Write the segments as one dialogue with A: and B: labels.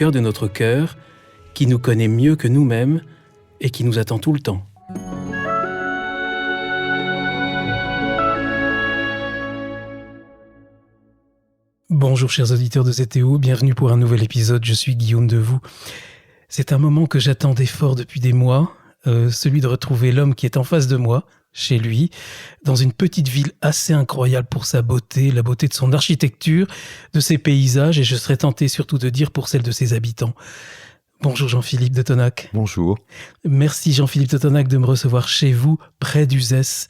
A: cœur de notre cœur, qui nous connaît mieux que nous-mêmes et qui nous attend tout le temps. Bonjour chers auditeurs de CTO, bienvenue pour un nouvel épisode, je suis Guillaume Devoux. C'est un moment que j'attendais fort depuis des mois, celui de retrouver l'homme qui est en face de moi, chez lui, dans une petite ville assez incroyable pour sa beauté, la beauté de son architecture, de ses paysages et je serais tenté surtout de dire pour celle de ses habitants. Bonjour Jean-Philippe de Tonac.
B: Bonjour.
A: Merci Jean-Philippe de Tonac de me recevoir chez vous, près d'Uzès.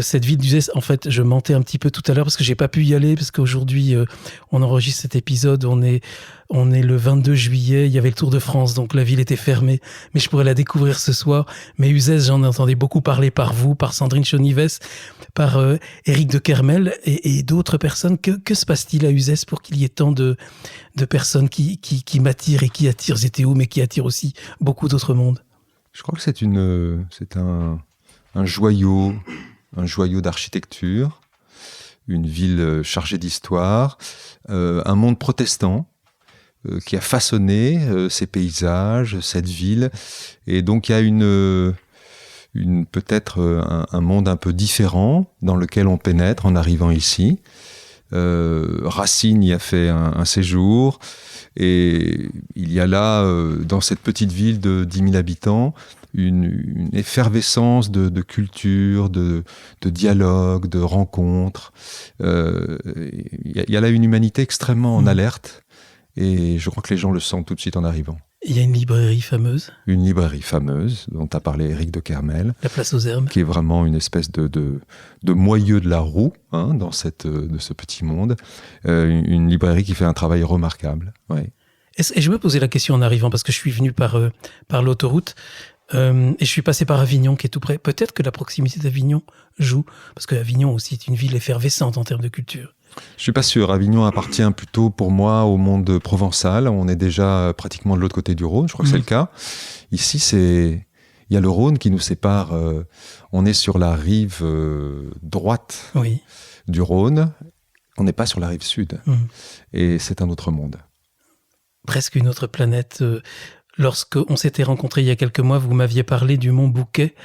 A: Cette ville d'Uzès, en fait, je mentais un petit peu tout à l'heure parce que j'ai pas pu y aller parce qu'aujourd'hui, on enregistre cet épisode, on est le 22 juillet, il y avait le Tour de France, donc la ville était fermée, mais je pourrais la découvrir ce soir. Mais Uzès, j'en entendais beaucoup parler par vous, par Sandrine Chonives, par Éric de Kermel et d'autres personnes. Que se passe-t-il à Uzès pour qu'il y ait tant de personnes qui m'attirent et qui attirent ZTO, mais qui attirent aussi beaucoup d'autres mondes?
B: Je crois que c'est un joyau d'architecture, une ville chargée d'histoire, un monde protestant qui a façonné ces paysages, cette ville. Et donc il y a peut-être un monde un peu différent dans lequel on pénètre en arrivant ici. Racine y a fait un séjour et il y a là, dans cette petite ville de 10 000 habitants, une effervescence de culture, de dialogue, de rencontres. Il y a là une humanité extrêmement en alerte et je crois que les gens le sentent tout de suite en arrivant.
A: Il y a une librairie fameuse. Une
B: librairie fameuse, dont a parlé Éric de Kermel.
A: La place aux Herbes. Qui
B: est vraiment une espèce de moyeu de la roue, de ce petit monde. Une librairie qui fait un travail remarquable. Ouais.
A: Et je me posais la question en arrivant, parce que je suis venu par l'autoroute, et je suis passé par Avignon, qui est tout près. Peut-être que la proximité d'Avignon joue, parce qu'Avignon aussi est une ville effervescente en termes de culture.
B: Je suis pas sûr. Avignon appartient plutôt pour moi au monde provençal. On est déjà pratiquement de l'autre côté du Rhône. Je crois que c'est le cas. Ici, il y a le Rhône qui nous sépare. On est sur la rive droite du Rhône. On n'est pas sur la rive sud. Et c'est un autre monde.
A: Presque une autre planète. Lorsqu'on s'était rencontrés il y a quelques mois, vous m'aviez parlé du mont Bouquet.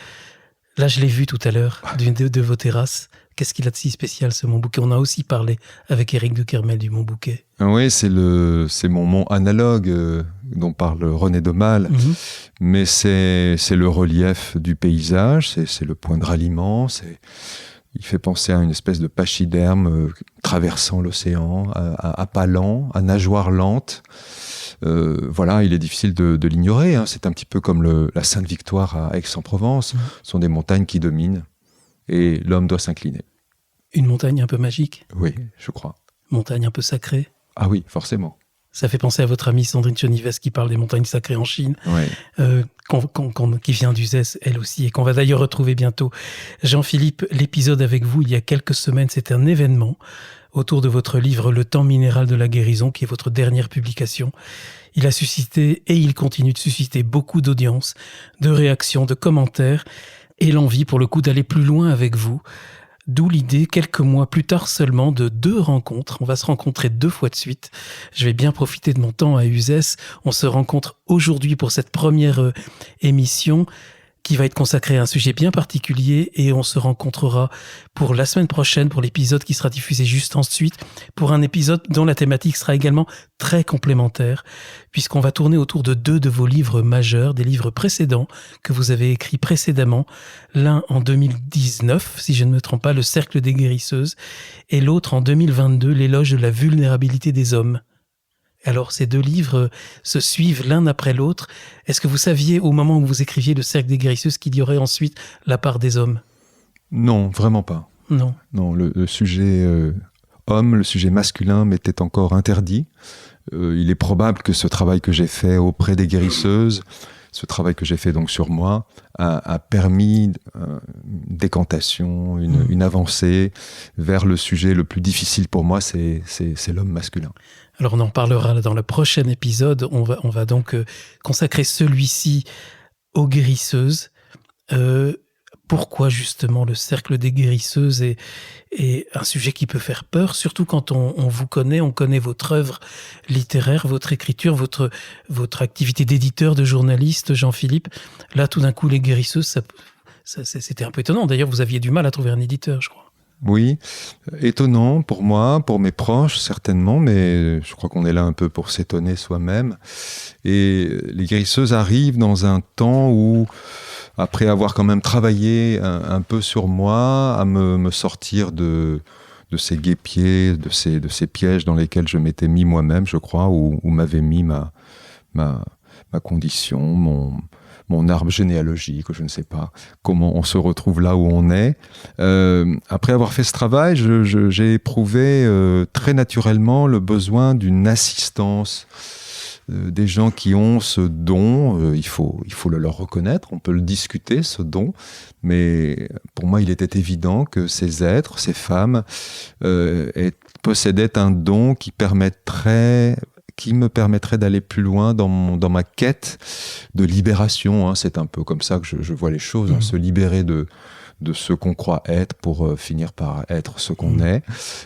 A: Là, je l'ai vu tout à l'heure, d'une de vos terrasses. Qu'est-ce qu'il a de si spécial, ce mont Bouquet? On a aussi parlé avec Éric de Kermel du mont Bouquet.
B: Oui, c'est mon mont analogue dont parle René Daumal. Mais c'est le relief du paysage, c'est le point de ralliement. Il fait penser à une espèce de pachyderme traversant l'océan, à pas lents, à nageoires lentes. Il est difficile de l'ignorer. C'est un petit peu comme la Sainte-Victoire à Aix-en-Provence. Ce sont des montagnes qui dominent et l'homme doit s'incliner.
A: Une montagne un peu magique?
B: Oui, je crois.
A: Montagne un peu sacrée?
B: Ah oui, forcément.
A: Ça fait penser à votre amie Sandrine Chonives qui parle des montagnes sacrées en Chine, qui vient d'Uzès, elle aussi, et qu'on va d'ailleurs retrouver bientôt. Jean-Philippe, l'épisode avec vous, il y a quelques semaines, c'était un événement autour de votre livre « Le temps minéral de la guérison », qui est votre dernière publication. Il a suscité, et il continue de susciter, beaucoup d'audience, de réactions, de commentaires, et l'envie, pour le coup, d'aller plus loin avec vous. D'où l'idée, quelques mois plus tard seulement, de 2 rencontres. On va se rencontrer 2 fois de suite. Je vais bien profiter de mon temps à Uzès. On se rencontre aujourd'hui pour cette première émission qui va être consacrée à un sujet bien particulier et on se rencontrera pour la semaine prochaine, pour l'épisode qui sera diffusé juste ensuite, pour un épisode dont la thématique sera également très complémentaire, puisqu'on va tourner autour de 2 de vos livres majeurs, des livres précédents que vous avez écrits précédemment, l'un en 2019, si je ne me trompe pas, Le Cercle des guérisseuses, et l'autre en 2022, L'éloge de la vulnérabilité des hommes. Alors, ces 2 livres se suivent l'un après l'autre. Est-ce que vous saviez, au moment où vous écriviez Le Cercle des guérisseuses, qu'il y aurait ensuite la part des hommes?
B: Non, vraiment pas.
A: Non,
B: le sujet homme, le sujet masculin m'était encore interdit. Il est probable que ce travail que j'ai fait auprès des guérisseuses, ce travail que j'ai fait donc sur moi, a permis une décantation, une avancée vers le sujet le plus difficile pour moi, c'est l'homme masculin.
A: Alors on en parlera dans le prochain épisode. On va donc consacrer celui-ci aux guérisseuses. pourquoi justement le cercle des guérisseuses est un sujet qui peut faire peur, surtout quand on vous connaît, on connaît votre œuvre littéraire, votre écriture, votre activité d'éditeur, de journaliste, Jean-Philippe. Là, tout d'un coup, les guérisseuses, c'était un peu étonnant. D'ailleurs, vous aviez du mal à trouver un éditeur, je crois.
B: Oui, étonnant pour moi, pour mes proches certainement, mais je crois qu'on est là un peu pour s'étonner soi-même. Et les guérisseuses arrivent dans un temps où, après avoir quand même travaillé un peu sur moi, à me sortir de ces guêpiers, de ces pièges dans lesquels je m'étais mis moi-même, je crois, où m'avait mis ma condition, mon arbre généalogique, je ne sais pas comment on se retrouve là où on est. Après avoir fait ce travail, j'ai éprouvé très naturellement le besoin d'une assistance, des gens qui ont ce don. Il faut le leur reconnaître, on peut le discuter, ce don, mais pour moi, il était évident que ces êtres, ces femmes, possédaient un don qui me permettrait d'aller plus loin dans ma quête de libération. C'est un peu comme ça que je vois les choses, se libérer de ce qu'on croit être pour finir par être ce qu'on est.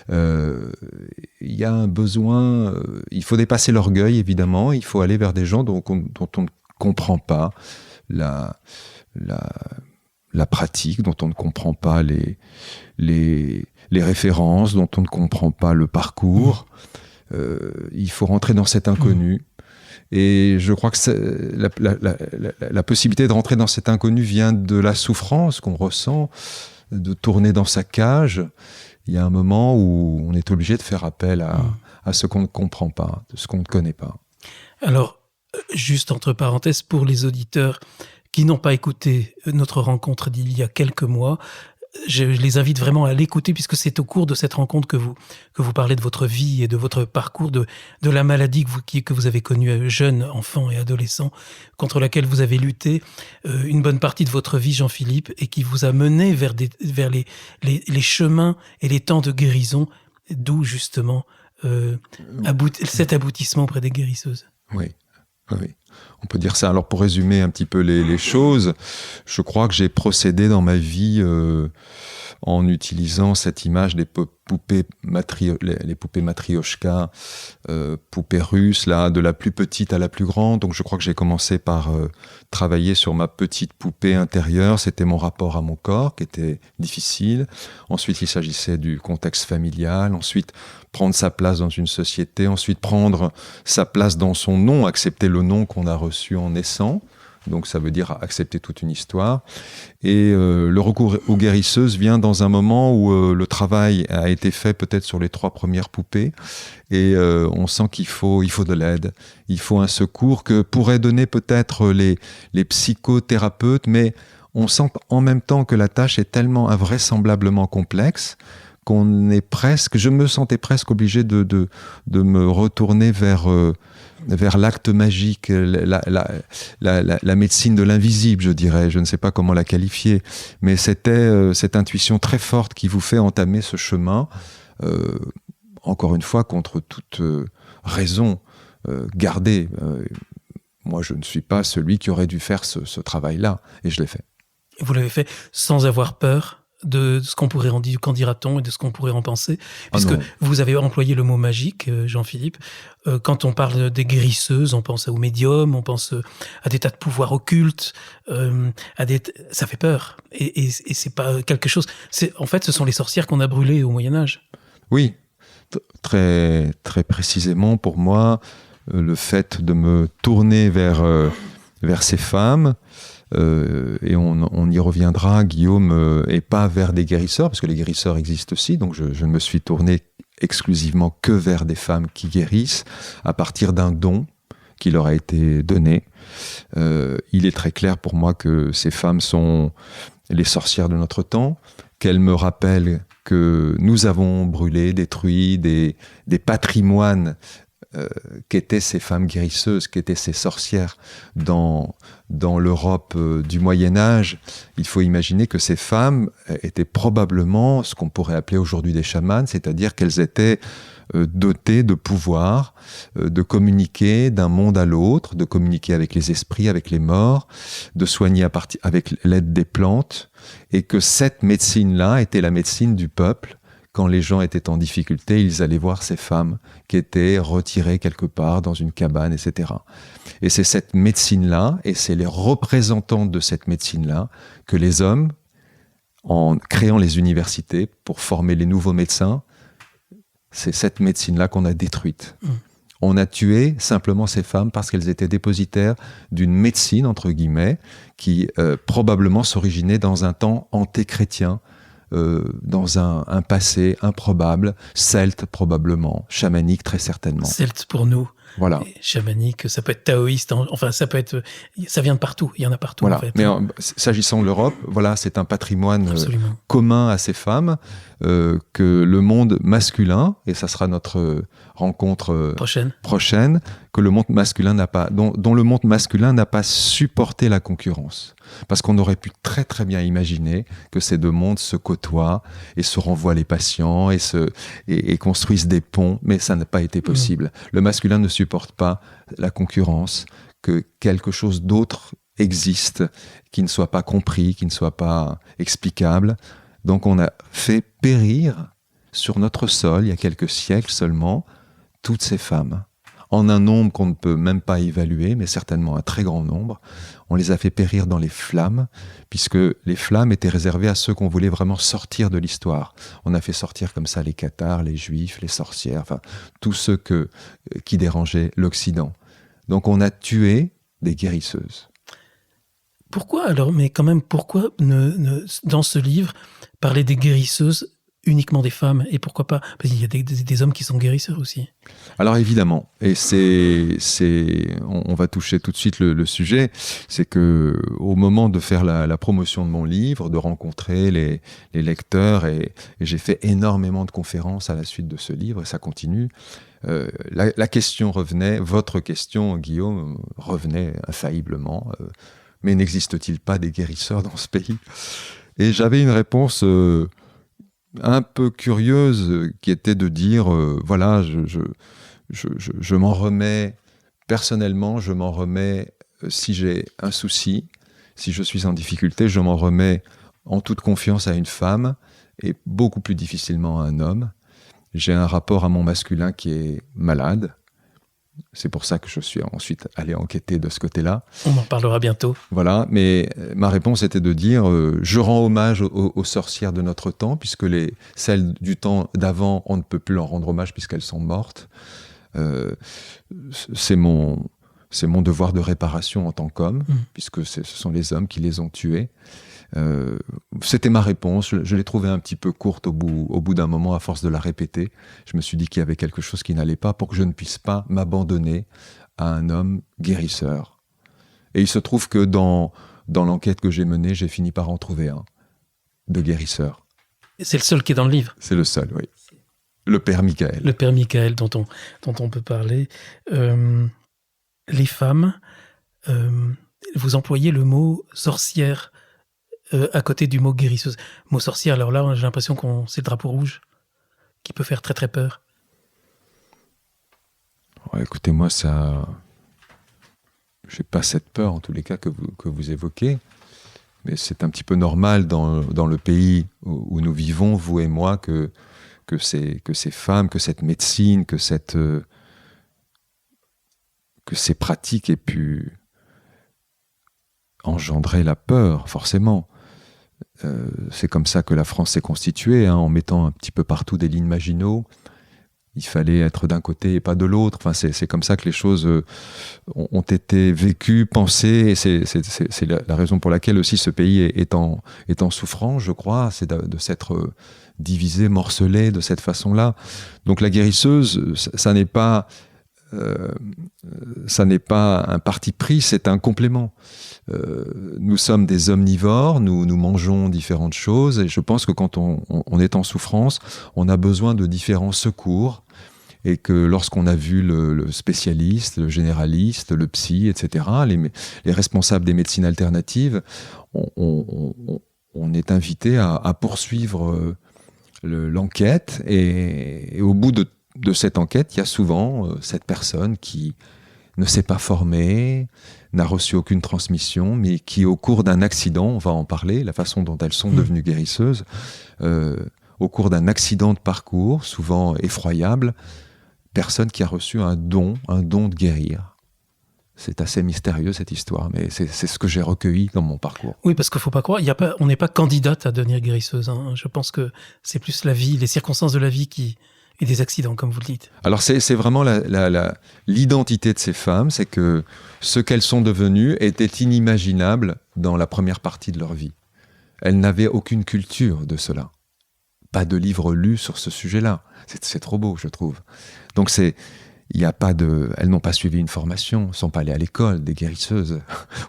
B: Il y a un besoin, il faut dépasser l'orgueil évidemment, il faut aller vers des gens dont on ne comprend pas la pratique, dont on ne comprend pas les références, dont on ne comprend pas le parcours. Il faut rentrer dans cet inconnu. Et je crois que la possibilité de rentrer dans cet inconnu vient de la souffrance qu'on ressent, de tourner dans sa cage. Il y a un moment où on est obligé de faire appel à ce qu'on ne comprend pas, de ce qu'on ne connaît pas.
A: Alors, juste entre parenthèses, pour les auditeurs qui n'ont pas écouté notre rencontre d'il y a quelques mois, je les invite vraiment à l'écouter, puisque c'est au cours de cette rencontre que vous parlez de votre vie et de votre parcours, de la maladie que vous avez connue jeune, enfant et adolescent, contre laquelle vous avez lutté une bonne partie de votre vie, Jean-Philippe, et qui vous a mené vers les chemins et les temps de guérison, d'où justement cet aboutissement auprès des guérisseuses.
B: Oui. On peut dire ça. Alors pour résumer un petit peu les choses, je crois que j'ai procédé dans ma vie en utilisant cette image des poupées les poupées matrioshka, poupées russes, là, de la plus petite à la plus grande. Donc je crois que j'ai commencé par travailler sur ma petite poupée intérieure. C'était mon rapport à mon corps qui était difficile. Ensuite, il s'agissait du contexte familial. Ensuite, prendre sa place dans une société. Ensuite, prendre sa place dans son nom, accepter le nom qu'on a reçu en naissant. Donc ça veut dire accepter toute une histoire. Et le recours aux guérisseuses vient dans un moment où le travail a été fait peut-être sur les 3 premières poupées, et on sent qu'il faut de l'aide, il faut un secours que pourraient donner peut-être les psychothérapeutes, mais on sent en même temps que la tâche est tellement invraisemblablement complexe je me sentais presque obligé de me retourner vers l'acte magique, la médecine de l'invisible, je dirais. Je ne sais pas comment la qualifier, mais c'était cette intuition très forte qui vous fait entamer ce chemin, encore une fois, contre toute raison gardée. Moi, je ne suis pas celui qui aurait dû faire ce travail-là, et je l'ai fait.
A: Et vous l'avez fait sans avoir peur de ce qu'on pourrait en dire, qu'en dira-t-on, et de ce qu'on pourrait en penser, puisque vous avez employé le mot magique, Jean-Philippe. Quand on parle des guérisseuses, on pense aux médiums, on pense à des tas de pouvoirs occultes, ça fait peur, et c'est pas quelque chose. En fait, ce sont les sorcières qu'on a brûlées au Moyen-Âge.
B: Oui, très très précisément pour moi, le fait de me tourner vers ces femmes. Et on y reviendra, Guillaume, et pas vers des guérisseurs, parce que les guérisseurs existent aussi, donc je ne me suis tourné exclusivement que vers des femmes qui guérissent, à partir d'un don qui leur a été donné. Il est très clair pour moi que ces femmes sont les sorcières de notre temps, qu'elles me rappellent que nous avons brûlé, détruit des patrimoines qu'étaient ces femmes guérisseuses, qu'étaient ces sorcières dans l'Europe du Moyen-Âge. Il faut imaginer que ces femmes étaient probablement ce qu'on pourrait appeler aujourd'hui des chamans, c'est-à-dire qu'elles étaient dotés de pouvoir, de communiquer d'un monde à l'autre, de communiquer avec les esprits, avec les morts, de soigner avec l'aide des plantes, et que cette médecine-là était la médecine du peuple. Quand les gens étaient en difficulté, ils allaient voir ces femmes qui étaient retirées quelque part dans une cabane, etc. Et c'est cette médecine-là, et c'est les représentantes de cette médecine-là, que les hommes, en créant les universités pour former les nouveaux médecins, c'est cette médecine-là qu'on a détruite. On a tué simplement ces femmes parce qu'elles étaient dépositaires d'une médecine, entre guillemets, qui probablement s'originait dans un temps anté-chrétien, dans un passé improbable, celte probablement, chamanique très certainement.
A: Celte pour nous.
B: Voilà.
A: Et chamanique, ça peut être taoïste, enfin ça vient de partout, il y en a partout
B: voilà.
A: en fait.
B: Mais s'agissant de l'Europe, voilà, c'est un patrimoine commun à ces femmes que le monde masculin, et ça sera notre rencontre prochaine, que le monde masculin n'a pas, dont le monde masculin n'a pas supporté la concurrence. Parce qu'on aurait pu très très bien imaginer que ces deux mondes se côtoient et se renvoient les patients et construisent des ponts, mais ça n'a pas été possible. Le masculin ne supporte pas la concurrence, que quelque chose d'autre existe, qui ne soit pas compris, qui ne soit pas explicable. Donc on a fait périr sur notre sol, il y a quelques siècles seulement, toutes ces femmes. En un nombre qu'on ne peut même pas évaluer, mais certainement un très grand nombre. On les a fait périr dans les flammes, puisque les flammes étaient réservées à ceux qu'on voulait vraiment sortir de l'histoire. On a fait sortir comme ça les cathares, les juifs, les sorcières, enfin tous ceux qui dérangeaient l'Occident. Donc on a tué des guérisseuses.
A: Pourquoi alors, mais quand même, pourquoi dans ce livre, parler des guérisseuses uniquement des femmes, et pourquoi pas? Parce qu'il y a des hommes qui sont guérisseurs aussi.
B: Alors évidemment, et on va toucher tout de suite le sujet, c'est que au moment de faire la promotion de mon livre, de rencontrer les lecteurs, et j'ai fait énormément de conférences à la suite de ce livre, et ça continue, la question revenait, votre question, Guillaume, revenait infailliblement, mais n'existe-t-il pas des guérisseurs dans ce pays? Et j'avais une réponse un peu curieuse qui était de dire voilà, je m'en remets personnellement, je m'en remets si j'ai un souci, si je suis en difficulté, je m'en remets en toute confiance à une femme et beaucoup plus difficilement à un homme. J'ai un rapport à mon masculin qui est malade. C'est pour ça que je suis ensuite allé enquêter de ce côté-là.
A: On en parlera bientôt.
B: Voilà, mais ma réponse était de dire je rends hommage aux sorcières de notre temps, puisque celles du temps d'avant, on ne peut plus leur rendre hommage puisqu'elles sont mortes. C'est mon devoir de réparation en tant qu'homme, puisque ce sont les hommes qui les ont tués. C'était ma réponse, je l'ai trouvée un petit peu courte au bout d'un moment, à force de la répéter. Je me suis dit qu'il y avait quelque chose qui n'allait pas pour que je ne puisse pas m'abandonner à un homme guérisseur. Et il se trouve que dans l'enquête que j'ai menée, j'ai fini par en trouver un de guérisseur.
A: Et c'est le seul qui est dans le livre?
B: C'est le seul, oui. Le père Michael.
A: Le père Michael dont on peut parler. Les femmes, vous employez le mot sorcière à côté du mot guérisseuse. Mot sorcière, alors là, j'ai l'impression c'est le drapeau rouge qui peut faire très très peur.
B: Ouais, écoutez, moi, ça... J'ai pas cette peur, en tous les cas, que vous évoquez. Mais c'est un petit peu normal dans le pays où nous vivons, vous et moi, que ces femmes, que cette médecine, que ces pratiques aient pu engendrer la peur, forcément. C'est comme ça que la France s'est constituée, en mettant un petit peu partout des lignes Maginot. Il fallait être d'un côté et pas de l'autre. Enfin, c'est comme ça que les choses ont été vécues, pensées. Et c'est la raison pour laquelle aussi ce pays est en souffrance, je crois. C'est de s'être divisé, morcelé de cette façon-là. Donc la guérisseuse, ça n'est pas un parti pris, c'est un complément. Nous sommes des omnivores, nous mangeons différentes choses, et je pense que quand on est en souffrance, on a besoin de différents secours, et que lorsqu'on a vu le spécialiste, le généraliste, le psy, etc., les responsables des médecines alternatives, on est invité à poursuivre l'enquête, et au bout de cette enquête, il y a souvent cette personne qui ne s'est pas formée, n'a reçu aucune transmission, mais qui, au cours d'un accident, on va en parler, la façon dont elles sont devenues guérisseuses, au cours d'un accident de parcours, souvent effroyable, personne qui a reçu un don de guérir. C'est assez mystérieux cette histoire, mais c'est ce que j'ai recueilli dans mon parcours.
A: Oui, parce qu'il ne faut pas croire, on n'est pas candidate à devenir guérisseuse. Hein. Je pense que c'est plus la vie, les circonstances de la vie et des accidents, comme vous le dites.
B: Alors c'est vraiment l'identité de ces femmes, c'est que ce qu'elles sont devenues était inimaginable dans la première partie de leur vie. Elles n'avaient aucune culture de cela. Pas de livres lus sur ce sujet-là. C'est trop beau, je trouve. Donc elles n'ont pas suivi une formation, ne sont pas allées à l'école des guérisseuses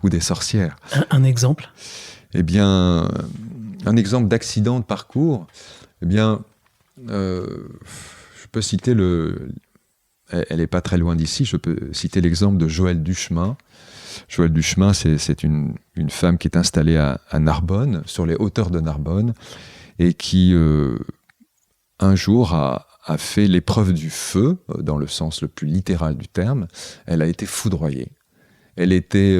B: ou des sorcières.
A: Un exemple ?
B: Eh bien, un exemple d'accident de parcours, eh bien, je peux citer elle n'est pas très loin d'ici, je peux citer l'exemple de Joëlle Duchemin. Joëlle Duchemin, c'est une femme qui est installée à Narbonne, sur les hauteurs de Narbonne, et qui, un jour, a fait l'épreuve du feu, dans le sens le plus littéral du terme. Elle a été foudroyée. Elle était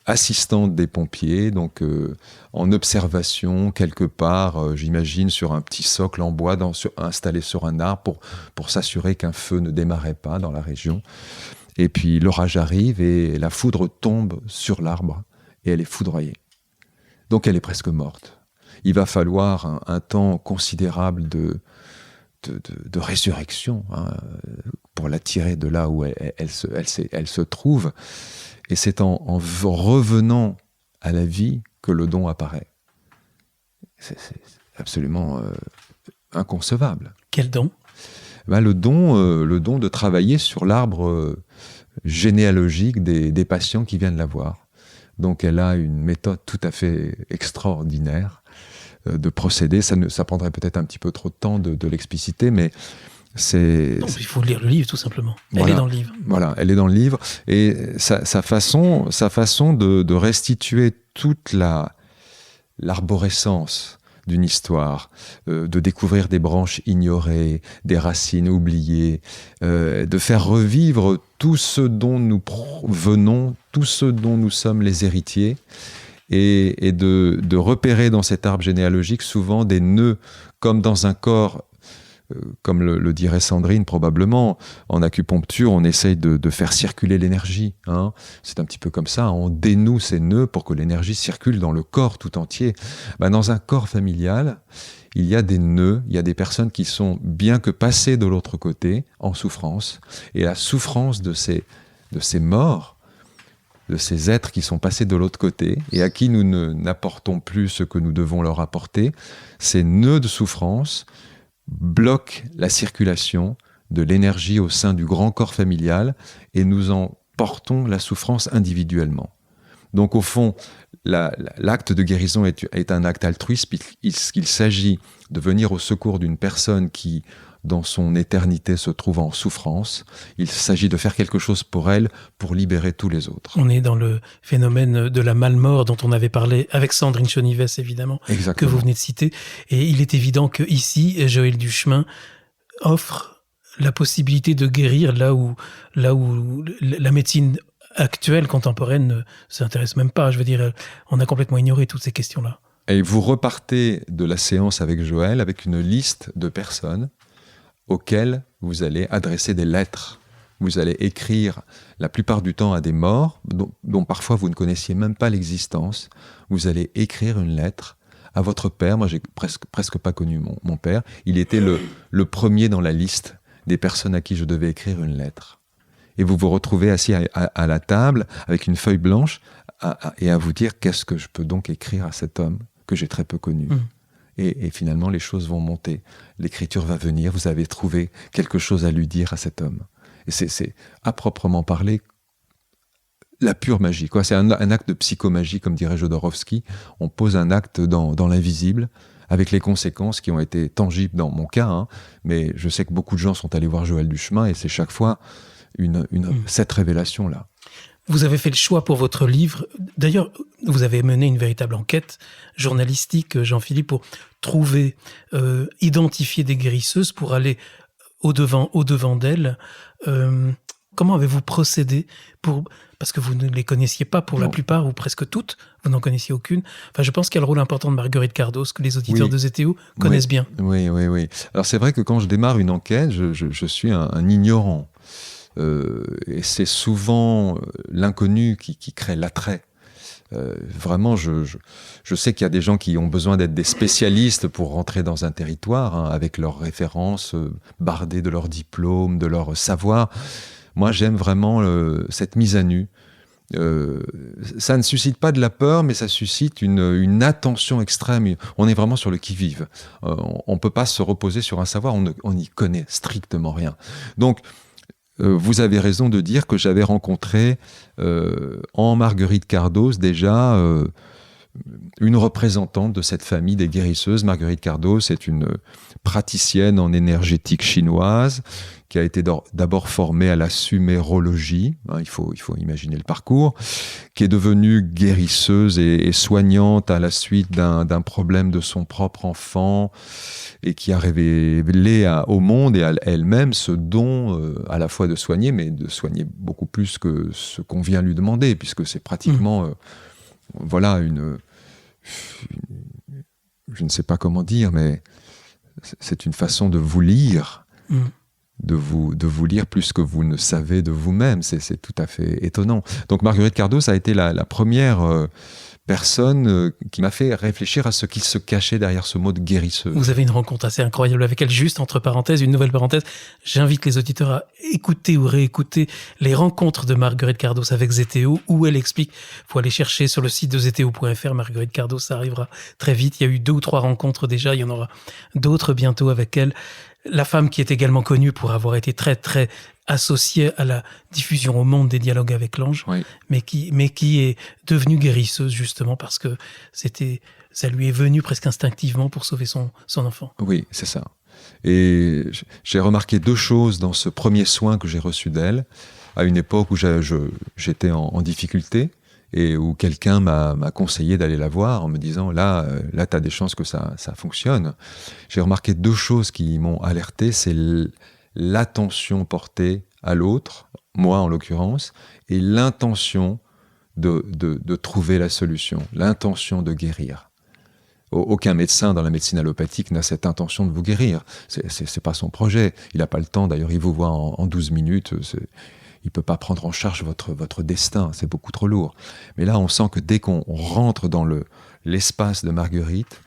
B: assistante des pompiers, donc en observation quelque part, j'imagine, sur un petit socle en bois installé sur un arbre pour s'assurer qu'un feu ne démarrait pas dans la région. Et puis l'orage arrive et la foudre tombe sur l'arbre et elle est foudroyée. Donc elle est presque morte. Il va falloir un temps considérable de résurrection pour la tirer de là où elle se trouve. Et c'est en revenant à la vie que le don apparaît. C'est absolument inconcevable.
A: Quel don ?
B: Le don de travailler sur l'arbre généalogique des patients qui viennent la voir. Donc elle a une méthode tout à fait extraordinaire de procéder. Ça prendrait peut-être un petit peu trop de temps de l'expliciter, mais
A: il faut lire le livre, tout simplement. Elle est dans le livre.
B: Voilà, elle est dans le livre. Et sa façon de restituer toute l'arborescence d'une histoire, de découvrir des branches ignorées, des racines oubliées, de faire revivre tout ce dont nous venons, tout ce dont nous sommes les héritiers, et de repérer dans cet arbre généalogique souvent des nœuds, comme dans un corps. Comme le dirait Sandrine probablement, en acupuncture, on essaye de faire circuler l'énergie. Hein. C'est un petit peu comme ça, on dénoue ces nœuds pour que l'énergie circule dans le corps tout entier. Dans un corps familial, il y a des nœuds, il y a des personnes qui sont bien que passées de l'autre côté, en souffrance. Et la souffrance de ces morts, de ces êtres qui sont passés de l'autre côté, et à qui nous n'apportons plus ce que nous devons leur apporter, ces nœuds de souffrance bloque la circulation de l'énergie au sein du grand corps familial et nous en portons la souffrance individuellement. Donc au fond, l'acte de guérison est un acte altruiste puisqu'il s'agit de venir au secours d'une personne qui, dans son éternité, se trouve en souffrance. Il s'agit de faire quelque chose pour elle, pour libérer tous les autres.
A: On est dans le phénomène de la malmort dont on avait parlé avec Sandrine Chonives, évidemment,
B: Exactement.
A: Que vous venez de citer. Et il est évident qu'ici, Joëlle Duchemin offre la possibilité de guérir là où la médecine actuelle, contemporaine, ne s'intéresse même pas. Je veux dire, on a complètement ignoré toutes ces questions-là.
B: Et vous repartez de la séance avec Joëlle avec une liste de personnes auxquelles vous allez adresser des lettres. Vous allez écrire la plupart du temps à des morts dont parfois vous ne connaissiez même pas l'existence. Vous allez écrire une lettre à votre père. Moi, j'ai presque pas connu mon père. Il était le premier dans la liste des personnes à qui je devais écrire une lettre. Et vous vous retrouvez assis à la table avec une feuille blanche et à vous dire qu'est-ce que je peux donc écrire à cet homme que j'ai très peu connu. Et finalement, les choses vont monter. L'écriture va venir, vous avez trouvé quelque chose à lui dire à cet homme. Et c'est à proprement parler, la pure magie. C'est un acte de psychomagie, comme dirait Jodorowsky. On pose un acte dans l'invisible, avec les conséquences qui ont été tangibles dans mon cas. Mais je sais que beaucoup de gens sont allés voir Joëlle Duchemin, et c'est chaque fois cette révélation-là.
A: Vous avez fait le choix pour votre livre. D'ailleurs, vous avez mené une véritable enquête journalistique, Jean-Philippe, pour trouver, identifier des guérisseuses, pour aller au-devant d'elle. Comment avez-vous procédé parce que vous ne les connaissiez pas pour la plupart ou presque toutes, vous n'en connaissiez aucune. Enfin, je pense qu'il y a le rôle important de Marguerite Cardos que les auditeurs de ZTO connaissent bien.
B: Oui. Alors c'est vrai que quand je démarre une enquête, je suis un ignorant. Et c'est souvent l'inconnu qui crée l'attrait. Vraiment, je sais qu'il y a des gens qui ont besoin d'être des spécialistes pour rentrer dans un territoire, avec leurs références bardées de leur diplôme, de leur savoir. Moi, j'aime vraiment cette mise à nu. Ça ne suscite pas de la peur, mais ça suscite une attention extrême. On est vraiment sur le qui-vive. On ne peut pas se reposer sur un savoir, on n'y connaît strictement rien. Donc, vous avez raison de dire que j'avais rencontré en Marguerite Cardos déjà une représentante de cette famille des guérisseuses. Marguerite Cardos est une praticienne en énergétique chinoise qui a été d'abord formée à la sumérologie, il faut imaginer le parcours, qui est devenue guérisseuse et soignante à la suite d'un problème de son propre enfant et qui a révélé au monde et à elle-même ce don à la fois de soigner, mais de soigner beaucoup plus que ce qu'on vient lui demander, puisque c'est pratiquement je ne sais pas comment dire, mais c'est une façon de vous lire, de vous lire plus que vous ne savez de vous-même. C'est tout à fait étonnant. Donc Marguerite Cardos a été la première personne qui m'a fait réfléchir à ce qui se cachait derrière ce mot de guérisseuse.
A: Vous avez une rencontre assez incroyable avec elle. Juste entre parenthèses, une nouvelle parenthèse, j'invite les auditeurs à écouter ou réécouter les rencontres de Marguerite Cardos avec ZTO, où elle explique, faut aller chercher sur le site de ZTO.fr, Marguerite Cardos, ça arrivera très vite. Il y a eu 2 ou 3 rencontres déjà, il y en aura d'autres bientôt avec elle. La femme qui est également connue pour avoir été très, très associée à la diffusion au monde des dialogues avec l'ange, mais qui est devenue guérisseuse justement parce que ça lui est venu presque instinctivement pour sauver son enfant.
B: Oui, c'est ça. Et j'ai remarqué 2 choses dans ce premier soin que j'ai reçu d'elle, à une époque où j'étais en difficulté et où quelqu'un m'a conseillé d'aller la voir en me disant là tu as des chances que ça fonctionne. J'ai remarqué 2 choses qui m'ont alerté, c'est l'attention portée à l'autre, moi en l'occurrence, et l'intention de trouver la solution, l'intention de guérir. Aucun médecin dans la médecine allopathique n'a cette intention de vous guérir. C'est pas son projet. Il n'a pas le temps. D'ailleurs, il vous voit en 12 minutes. Il peut pas prendre en charge votre destin. C'est beaucoup trop lourd. Mais là, on sent que dès qu'on rentre dans l'espace de Marguerite,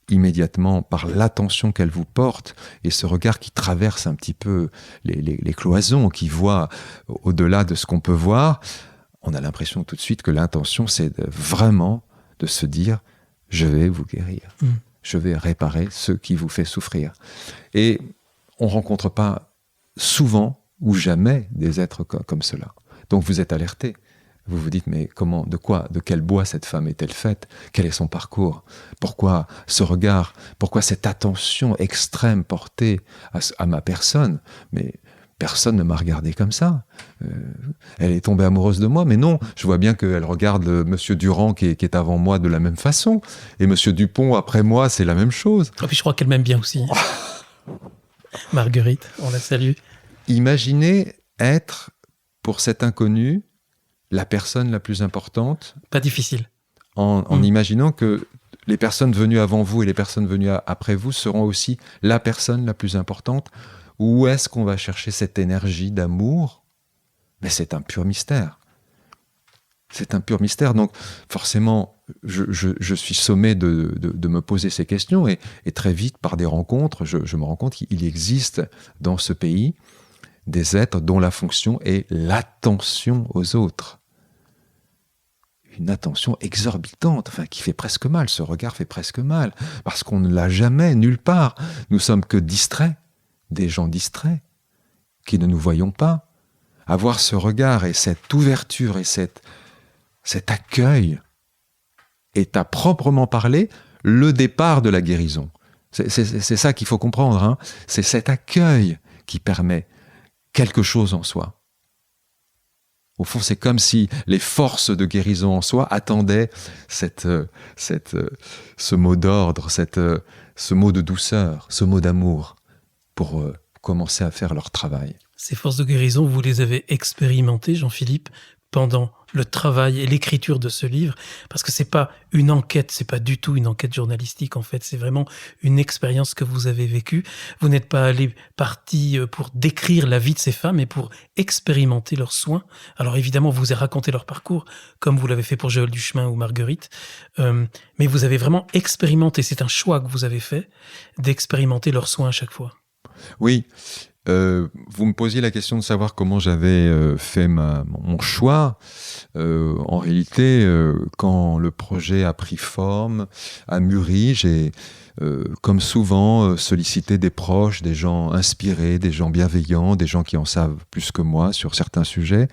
B: immédiatement, par l'attention qu'elle vous porte et ce regard qui traverse un petit peu les cloisons, qui voit au-delà de ce qu'on peut voir, on a l'impression tout de suite que l'intention, c'est vraiment de se dire « je vais vous guérir, je vais réparer ce qui vous fait souffrir ». Et on ne rencontre pas souvent ou jamais des êtres comme cela. Donc vous êtes alerté. Vous vous dites, mais comment, de quel bois cette femme est-elle faite? Quel est son parcours? Pourquoi ce regard? Pourquoi cette attention extrême portée à ma personne? Mais personne ne m'a regardé comme ça. Elle est tombée amoureuse de moi, mais non. Je vois bien qu'elle regarde Monsieur Durand qui est avant moi de la même façon. Et Monsieur Dupont, après moi, c'est la même chose.
A: Et puis je crois qu'elle m'aime bien aussi. Marguerite, on la salue.
B: Imaginez être, pour cet inconnu, la personne la plus importante.
A: Pas difficile.
B: En imaginant que les personnes venues avant vous et les personnes venues après vous seront aussi la personne la plus importante. Où est-ce qu'on va chercher cette énergie d'amour? Mais c'est un pur mystère. C'est un pur mystère. Donc forcément, je suis sommé de me poser ces questions et très vite, par des rencontres, je me rends compte qu'il existe dans ce pays des êtres dont la fonction est l'attention aux autres. Une attention exorbitante, enfin, qui fait presque mal. Ce regard fait presque mal, parce qu'on ne l'a jamais, nulle part. Nous sommes que distraits, des gens distraits, qui ne nous voyons pas. Avoir ce regard et cette ouverture et cet accueil est à proprement parler le départ de la guérison. C'est ça qu'il faut comprendre, hein. C'est cet accueil qui permet quelque chose en soi. Au fond, c'est comme si les forces de guérison en soi attendaient ce mot d'ordre, ce mot de douceur, ce mot d'amour, pour commencer à faire leur travail.
A: Ces forces de guérison, vous les avez expérimentées, Jean-Philippe, pendant le travail et l'écriture de ce livre, parce que c'est pas une enquête, c'est pas du tout une enquête journalistique en fait, c'est vraiment une expérience que vous avez vécue. Vous n'êtes pas parti pour décrire la vie de ces femmes, mais pour expérimenter leurs soins. Alors évidemment, vous avez raconté leur parcours, comme vous l'avez fait pour Joël Duchemin ou Marguerite, mais vous avez vraiment expérimenté, c'est un choix que vous avez fait, d'expérimenter leurs soins à chaque fois.
B: Oui. Vous me posiez la question de savoir comment j'avais fait mon choix. En réalité, quand le projet a pris forme, a mûri, j'ai, comme souvent, sollicité des proches, des gens inspirés, des gens bienveillants, des gens qui en savent plus que moi sur certains sujets.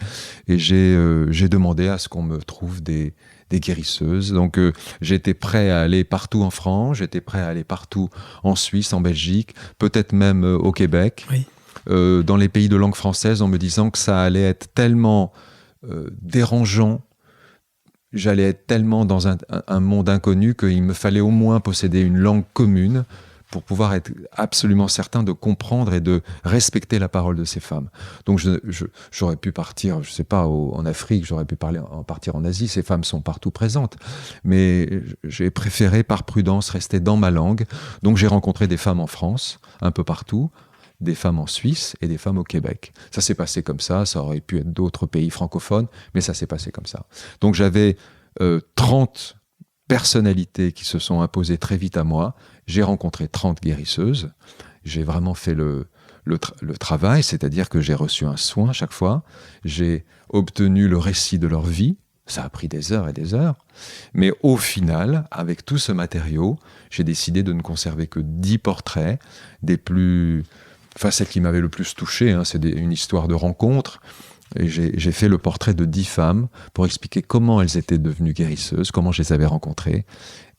B: Et j'ai demandé à ce qu'on me trouve des guérisseuses. Donc j'étais prêt à aller partout en France, j'étais prêt à aller partout en Suisse, en Belgique, peut-être même au Québec.
A: Oui.
B: Dans les pays de langue française, en me disant que ça allait être tellement dérangeant, j'allais être tellement dans un monde inconnu qu'il me fallait au moins posséder une langue commune pour pouvoir être absolument certain de comprendre et de respecter la parole de ces femmes. Donc j'aurais pu partir, je ne sais pas, en Afrique, j'aurais pu partir en Asie, ces femmes sont partout présentes. Mais j'ai préféré, par prudence, rester dans ma langue. Donc j'ai rencontré des femmes en France, un peu partout, des femmes en Suisse et des femmes au Québec. Ça s'est passé comme ça aurait pu être d'autres pays francophones, mais ça s'est passé comme ça. Donc j'avais 30 personnalités qui se sont imposées très vite à moi. J'ai rencontré 30 guérisseuses. J'ai vraiment fait le travail, c'est-à-dire que j'ai reçu un soin chaque fois. J'ai obtenu le récit de leur vie. Ça a pris des heures et des heures. Mais au final, avec tout ce matériau, j'ai décidé de ne conserver que 10 portraits des plus... Enfin, celle qui m'avait le plus touché, c'est une histoire de rencontre. Et j'ai fait le portrait de 10 femmes pour expliquer comment elles étaient devenues guérisseuses, comment je les avais rencontrées.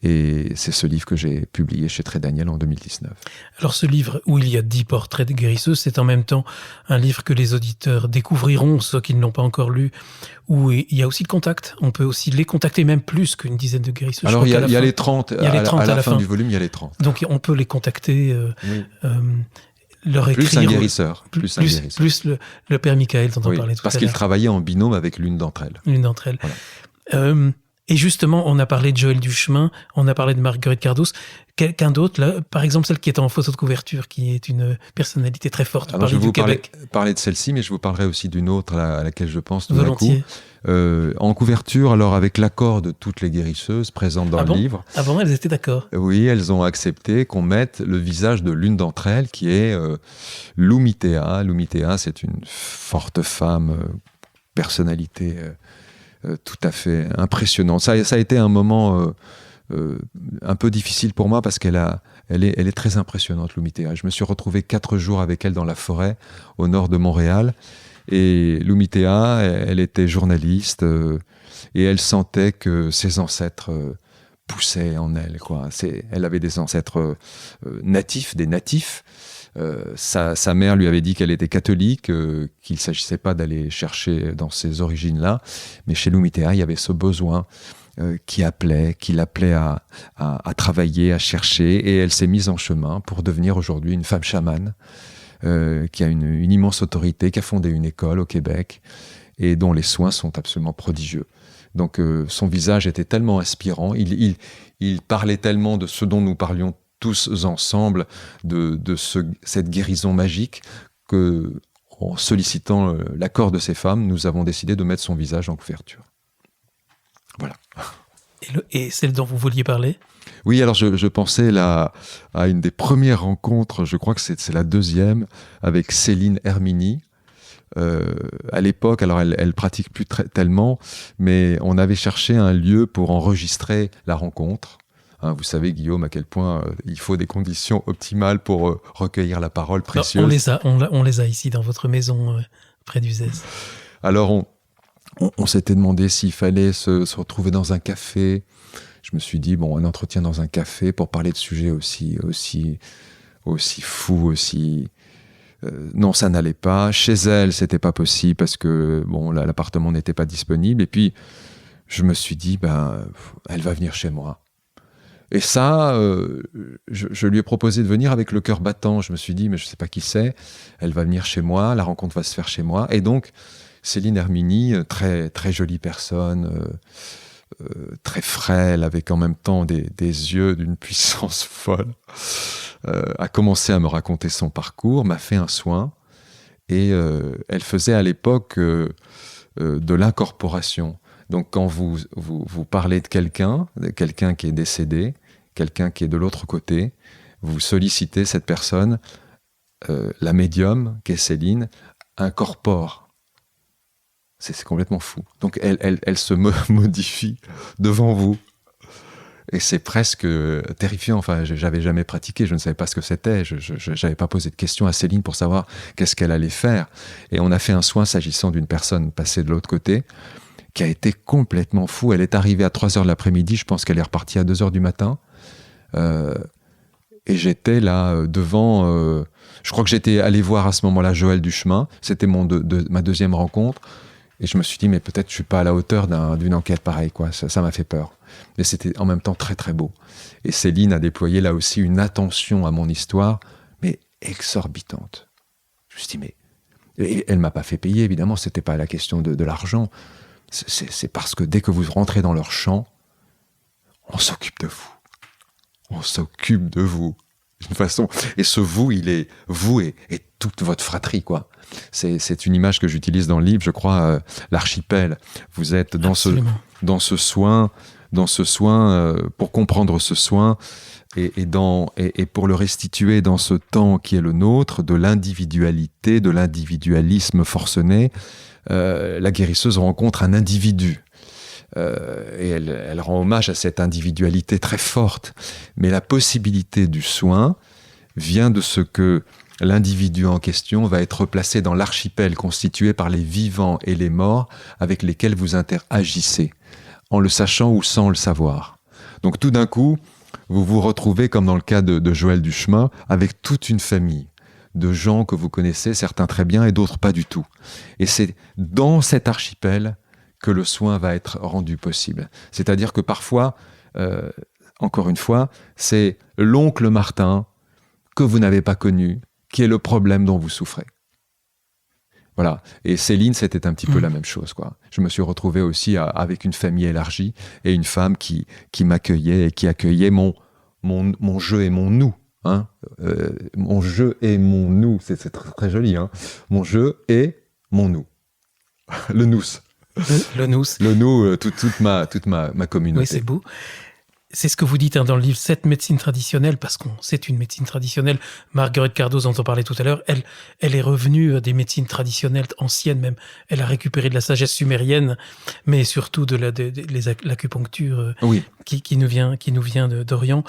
B: Et c'est ce livre que j'ai publié chez Très Daniel en 2019.
A: Alors ce livre où il y a 10 portraits de guérisseuses, c'est en même temps un livre que les auditeurs découvriront, ceux qui ne l'ont pas encore lu, où il y a aussi le contact. On peut aussi les contacter, même plus qu'une dizaine de guérisseuses.
B: Alors il y a les 30, à la fin du volume, il y a les 30.
A: Donc on peut les contacter...
B: Oui.
A: Leur
B: plus
A: écrire,
B: un guérisseur. Plus
A: le père Michael dont on parlait tout à l'heure.
B: Parce qu'il travaillait en binôme avec l'une d'entre elles.
A: Voilà. Et justement, on a parlé de Joël Duchemin, on a parlé de Marguerite Cardos. Quelqu'un d'autre, là, par exemple celle qui est en photo de couverture, qui est une personnalité très forte.
B: Alors, je vais vous parler de celle-ci, mais je vous parlerai aussi d'une autre à laquelle je pense tout d'un coup. En couverture, alors avec l'accord de toutes les guérisseuses présentes dans le livre.
A: Avant, elles étaient d'accord.
B: Oui, elles ont accepté qu'on mette le visage de l'une d'entre elles, qui est Lumitea. Lumitea, c'est une forte femme, personnalité tout à fait impressionnante. Ça a été un moment un peu difficile pour moi parce elle est très impressionnante, Lumitea. Je me suis retrouvé 4 jours avec elle dans la forêt au nord de Montréal. Et Lumitea, elle était journaliste et elle sentait que ses ancêtres poussaient en elle, quoi. Elle avait des ancêtres natifs, des natifs. Sa mère lui avait dit qu'elle était catholique, qu'il ne s'agissait pas d'aller chercher dans ces origines-là. Mais chez Lumitea, il y avait ce besoin qui l'appelait à travailler, à chercher. Et elle s'est mise en chemin pour devenir aujourd'hui une femme chamane. Qui a une immense autorité, qui a fondé une école au Québec et dont les soins sont absolument prodigieux. Donc son visage était tellement inspirant, il parlait tellement de ce dont nous parlions tous ensemble, de cette guérison magique, que en sollicitant l'accord de ces femmes, nous avons décidé de mettre son visage en couverture. Voilà.
A: Et celle dont vous vouliez parler ?
B: Oui, alors je pensais à une des premières rencontres, je crois que c'est la deuxième, avec Céline Hermini. À l'époque, alors elle pratique plus tellement, mais on avait cherché un lieu pour enregistrer la rencontre. Hein, vous savez, Guillaume, à quel point il faut des conditions optimales pour recueillir la parole précieuse.
A: On les a ici dans votre maison, près d'Uzès. Alors
B: on s'était demandé s'il fallait se retrouver dans un café. Je me suis dit, un entretien dans un café pour parler de sujets aussi fous, aussi... non, ça n'allait pas. Chez elle, c'était pas possible parce que l'appartement n'était pas disponible. Et puis, je me suis dit, elle va venir chez moi. Et ça, je lui ai proposé de venir avec le cœur battant. Je me suis dit, mais je ne sais pas qui c'est. Elle va venir chez moi, la rencontre va se faire chez moi. Et donc, Céline Hermini, très, très jolie personne, très frêle, avec en même temps des yeux d'une puissance folle, a commencé à me raconter son parcours, m'a fait un soin. Et elle faisait à l'époque de l'incorporation. Donc quand vous parlez de quelqu'un qui est décédé, quelqu'un qui est de l'autre côté, vous sollicitez cette personne, la médium, qui est Céline, incorpore. C'est complètement fou. Donc elle se modifie devant vous. Et c'est presque terrifiant. Enfin, j'avais jamais pratiqué, je ne savais pas ce que c'était. Je n'avais pas posé de questions à Céline pour savoir qu'est-ce qu'elle allait faire. Et on a fait un soin s'agissant d'une personne passée de l'autre côté, qui a été complètement fou. Elle est arrivée à 3h de l'après-midi, je pense qu'elle est repartie à 2h du matin. Et j'étais là devant... je crois que j'étais allé voir à ce moment-là Joël Duchemin. C'était ma deuxième rencontre. Et je me suis dit, mais peut-être je ne suis pas à la hauteur d'une enquête pareille, quoi. Ça m'a fait peur. Mais c'était en même temps très très beau. Et Céline a déployé là aussi une attention à mon histoire, mais exorbitante. Je me suis dit, mais... Et elle ne m'a pas fait payer, évidemment, ce n'était pas la question de l'argent. C'est parce que dès que vous rentrez dans leur champ, on s'occupe de vous. On s'occupe de vous. D'une façon. Et ce vous, il est vous et toute votre fratrie, quoi. C'est une image que j'utilise dans le livre, je crois, l'archipel. Vous êtes dans ce soin, pour comprendre ce soin et pour le restituer dans ce temps qui est le nôtre, de l'individualité, de l'individualisme forcené. La guérisseuse rencontre un individu. Et elle rend hommage à cette individualité très forte. Mais la possibilité du soin vient de ce que l'individu en question va être placé dans l'archipel constitué par les vivants et les morts avec lesquels vous interagissez, en le sachant ou sans le savoir. Donc tout d'un coup, vous vous retrouvez, comme dans le cas de Joël Duchemin, avec toute une famille de gens que vous connaissez, certains très bien et d'autres pas du tout. Et c'est dans cet archipel que le soin va être rendu possible. C'est-à-dire que parfois, encore une fois, c'est l'oncle Martin que vous n'avez pas connu, qui est le problème dont vous souffrez. Voilà. Et Céline, c'était un petit peu la même chose, quoi. Je me suis retrouvé aussi avec une famille élargie et une femme qui m'accueillait et qui accueillait mon je et mon nous. Hein, mon je et mon nous, c'est très, très joli. Hein. Mon je et mon nous. Le nous.
A: Le nous.
B: Le nous, toute ma communauté.
A: Oui, c'est beau. C'est ce que vous dites dans le livre, cette médecine traditionnelle, parce que c'est une médecine traditionnelle. Marguerite Cardoz, dont on parlait tout à l'heure, elle est revenue des médecines traditionnelles anciennes même. Elle a récupéré de la sagesse sumérienne, mais surtout de l'acupuncture
B: oui.
A: qui nous vient d'Orient.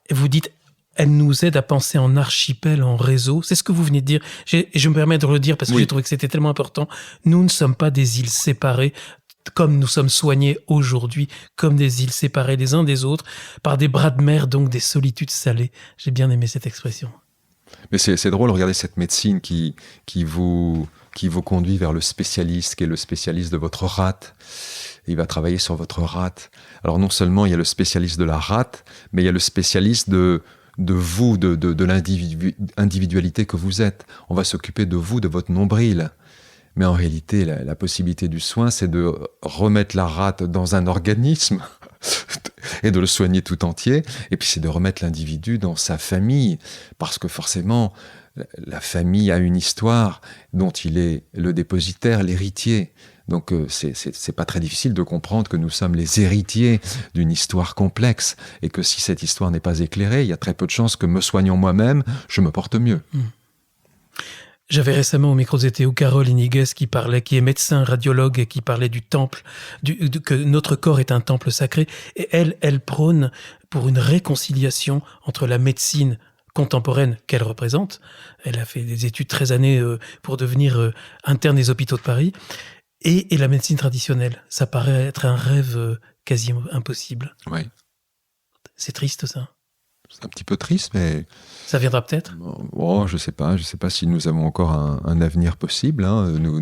A: Et vous dites, elle nous aide à penser en archipel, en réseau. C'est ce que vous venez de dire. Et je me permets de le redire parce que j'ai trouvé que c'était tellement important. Nous ne sommes pas des îles séparées, comme nous sommes soignés aujourd'hui, comme des îles séparées les uns des autres, par des bras de mer, donc des solitudes salées. J'ai bien aimé cette expression.
B: Mais c'est drôle, regardez cette médecine qui vous conduit vers le spécialiste, qui est le spécialiste de votre rate. Il va travailler sur votre rate. Alors non seulement il y a le spécialiste de la rate, mais il y a le spécialiste de vous, de l'individualité que vous êtes. On va s'occuper de vous, de votre nombril. Mais en réalité, la possibilité du soin, c'est de remettre la rate dans un organisme et de le soigner tout entier. Et puis c'est de remettre l'individu dans sa famille. Parce que forcément, la famille a une histoire dont il est le dépositaire, l'héritier. Donc c'est pas très difficile de comprendre que nous sommes les héritiers d'une histoire complexe. Et que si cette histoire n'est pas éclairée, il y a très peu de chances que me soignant moi-même, je me porte mieux.
A: J'avais récemment au micro ZTO Carole Iniguez qui est médecin, radiologue, et qui parlait du temple, que notre corps est un temple sacré. Et elle prône pour une réconciliation entre la médecine contemporaine qu'elle représente. Elle a fait des études 13 années pour devenir interne des hôpitaux de Paris. Et la médecine traditionnelle. Ça paraît être un rêve quasi impossible.
B: Oui.
A: C'est triste, ça.
B: C'est un petit peu triste, mais...
A: Ça viendra peut-être.
B: Oh, je sais pas si nous avons encore un avenir possible. Hein. Nous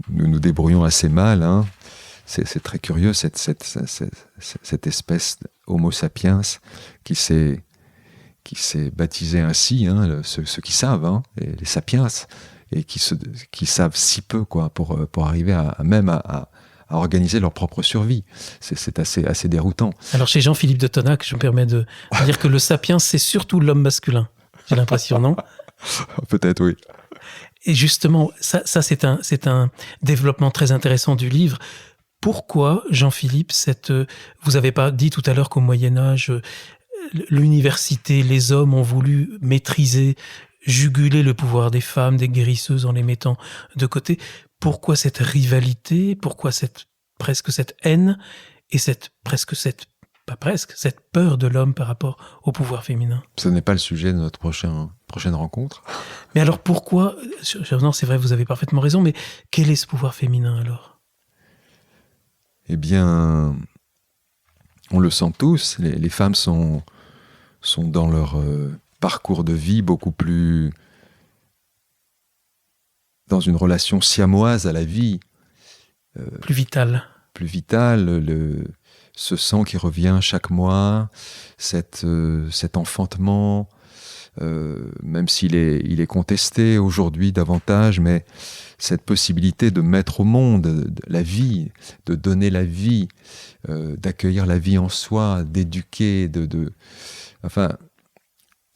B: nous débrouillons assez mal. Hein. c'est très curieux, cette espèce Homo sapiens qui s'est baptisé ainsi, hein, ceux qui savent, hein, les sapiens, et qui savent si peu, quoi, pour arriver à organiser leur propre survie. C'est assez déroutant.
A: Alors chez Jean-Philippe de Tonac, je me permets de dire que le sapiens, c'est surtout l'homme masculin. J'ai l'impression, non?
B: Peut-être, oui.
A: Et justement, ça c'est un développement très intéressant du livre. Pourquoi, Jean-Philippe, vous n'avez pas dit tout à l'heure qu'au Moyen-Âge, l'université, les hommes ont voulu maîtriser, juguler le pouvoir des femmes, des guérisseuses en les mettant de côté. Pourquoi cette rivalité? Pourquoi presque cette haine et cette peur de l'homme par rapport au pouvoir féminin?
B: Ce n'est pas le sujet de notre prochaine rencontre.
A: Mais alors pourquoi? Non, c'est vrai, vous avez parfaitement raison, mais quel est ce pouvoir féminin alors?
B: Eh bien, on le sent tous, les femmes sont dans leur parcours de vie beaucoup plus dans une relation siamoise à la vie.
A: Plus vitale.
B: Plus vitale, ce sang qui revient chaque mois, cet enfantement, même s'il est contesté aujourd'hui davantage, mais cette possibilité de mettre au monde la vie, de donner la vie, d'accueillir la vie en soi, d'éduquer, enfin,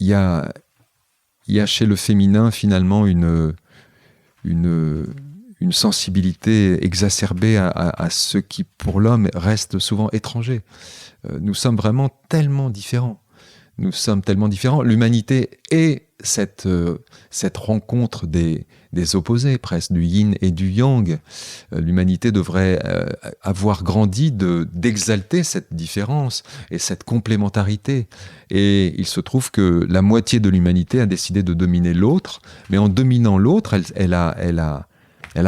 B: il y a chez le féminin finalement une sensibilité exacerbée à ce qui pour l'homme reste souvent étranger. Nous sommes vraiment tellement différents. L'humanité est cette rencontre des opposés, presque du yin et du yang. L'humanité devrait avoir grandi d'exalter cette différence et cette complémentarité. Et il se trouve que la moitié de l'humanité a décidé de dominer l'autre, mais en dominant l'autre, elle a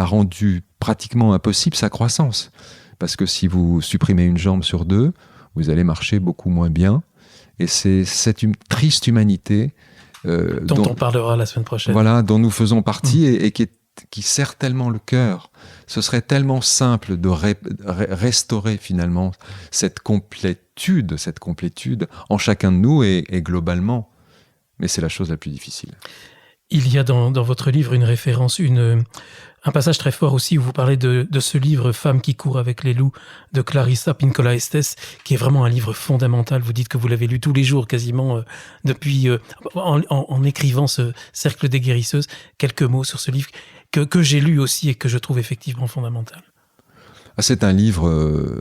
B: rendu pratiquement impossible sa croissance. Parce que si vous supprimez une jambe sur deux, vous allez marcher beaucoup moins bien. Et c'est cette triste humanité
A: dont on parlera la semaine prochaine.
B: Voilà, dont nous faisons partie et qui serre tellement le cœur. Ce serait tellement simple de restaurer finalement cette complétude en chacun de nous et globalement. Mais c'est la chose la plus difficile.
A: Il y a dans votre livre une référence, un passage très fort aussi où vous parlez de ce livre « Femmes qui courent avec les loups » de Clarissa Pinkola Estés, qui est vraiment un livre fondamental. Vous dites que vous l'avez lu tous les jours quasiment depuis, en écrivant ce Cercle des guérisseuses. Quelques mots sur ce livre que j'ai lu aussi et que je trouve effectivement fondamental.
B: C'est un livre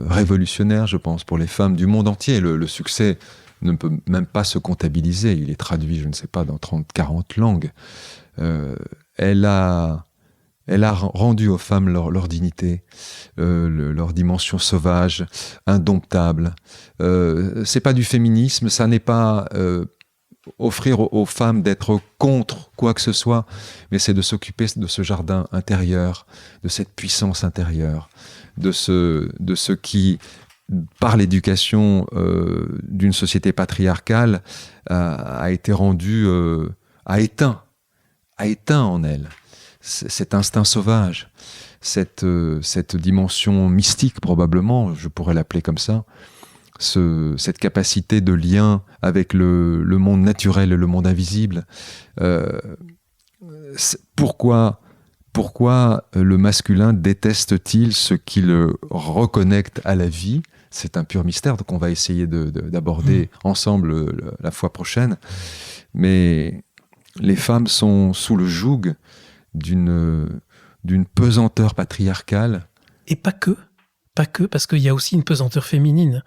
B: révolutionnaire, je pense, pour les femmes du monde entier. Le succès ne peut même pas se comptabiliser. Il est traduit, je ne sais pas, dans 30-40 langues. Elle a rendu aux femmes leur dignité, leur dimension sauvage, indomptable. C'est pas du féminisme, ça n'est pas offrir aux femmes d'être contre quoi que ce soit, mais c'est de s'occuper de ce jardin intérieur, de cette puissance intérieure, de ce qui, par l'éducation d'une société patriarcale, a été rendu, a éteint en elle cet instinct sauvage, cette dimension mystique probablement, je pourrais l'appeler comme ça, cette capacité de lien avec le monde naturel et le monde invisible. Pourquoi le masculin déteste-t-il ce qui le reconnecte à la vie? C'est un pur mystère qu'on va essayer d'aborder ensemble la fois prochaine. Mais les femmes sont sous le joug d'une pesanteur patriarcale.
A: Et pas que, parce qu'il y a aussi une pesanteur féminine.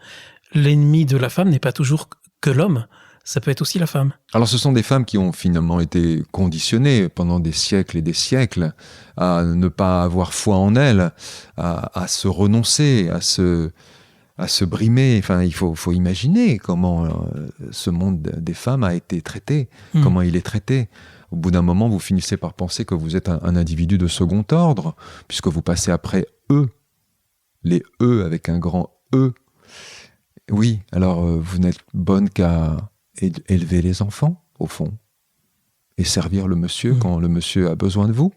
A: L'ennemi de la femme n'est pas toujours que l'homme, ça peut être aussi la femme.
B: Alors ce sont des femmes qui ont finalement été conditionnées pendant des siècles et des siècles à ne pas avoir foi en elles, à se renoncer, à se brimer. Enfin, il faut imaginer comment ce monde des femmes a été traité, comment il est traité. Au bout d'un moment, vous finissez par penser que vous êtes un individu de second ordre, puisque vous passez après eux, les E avec un grand E. Oui, alors vous n'êtes bonne qu'à élever les enfants, au fond, et servir le monsieur quand le monsieur a besoin de vous.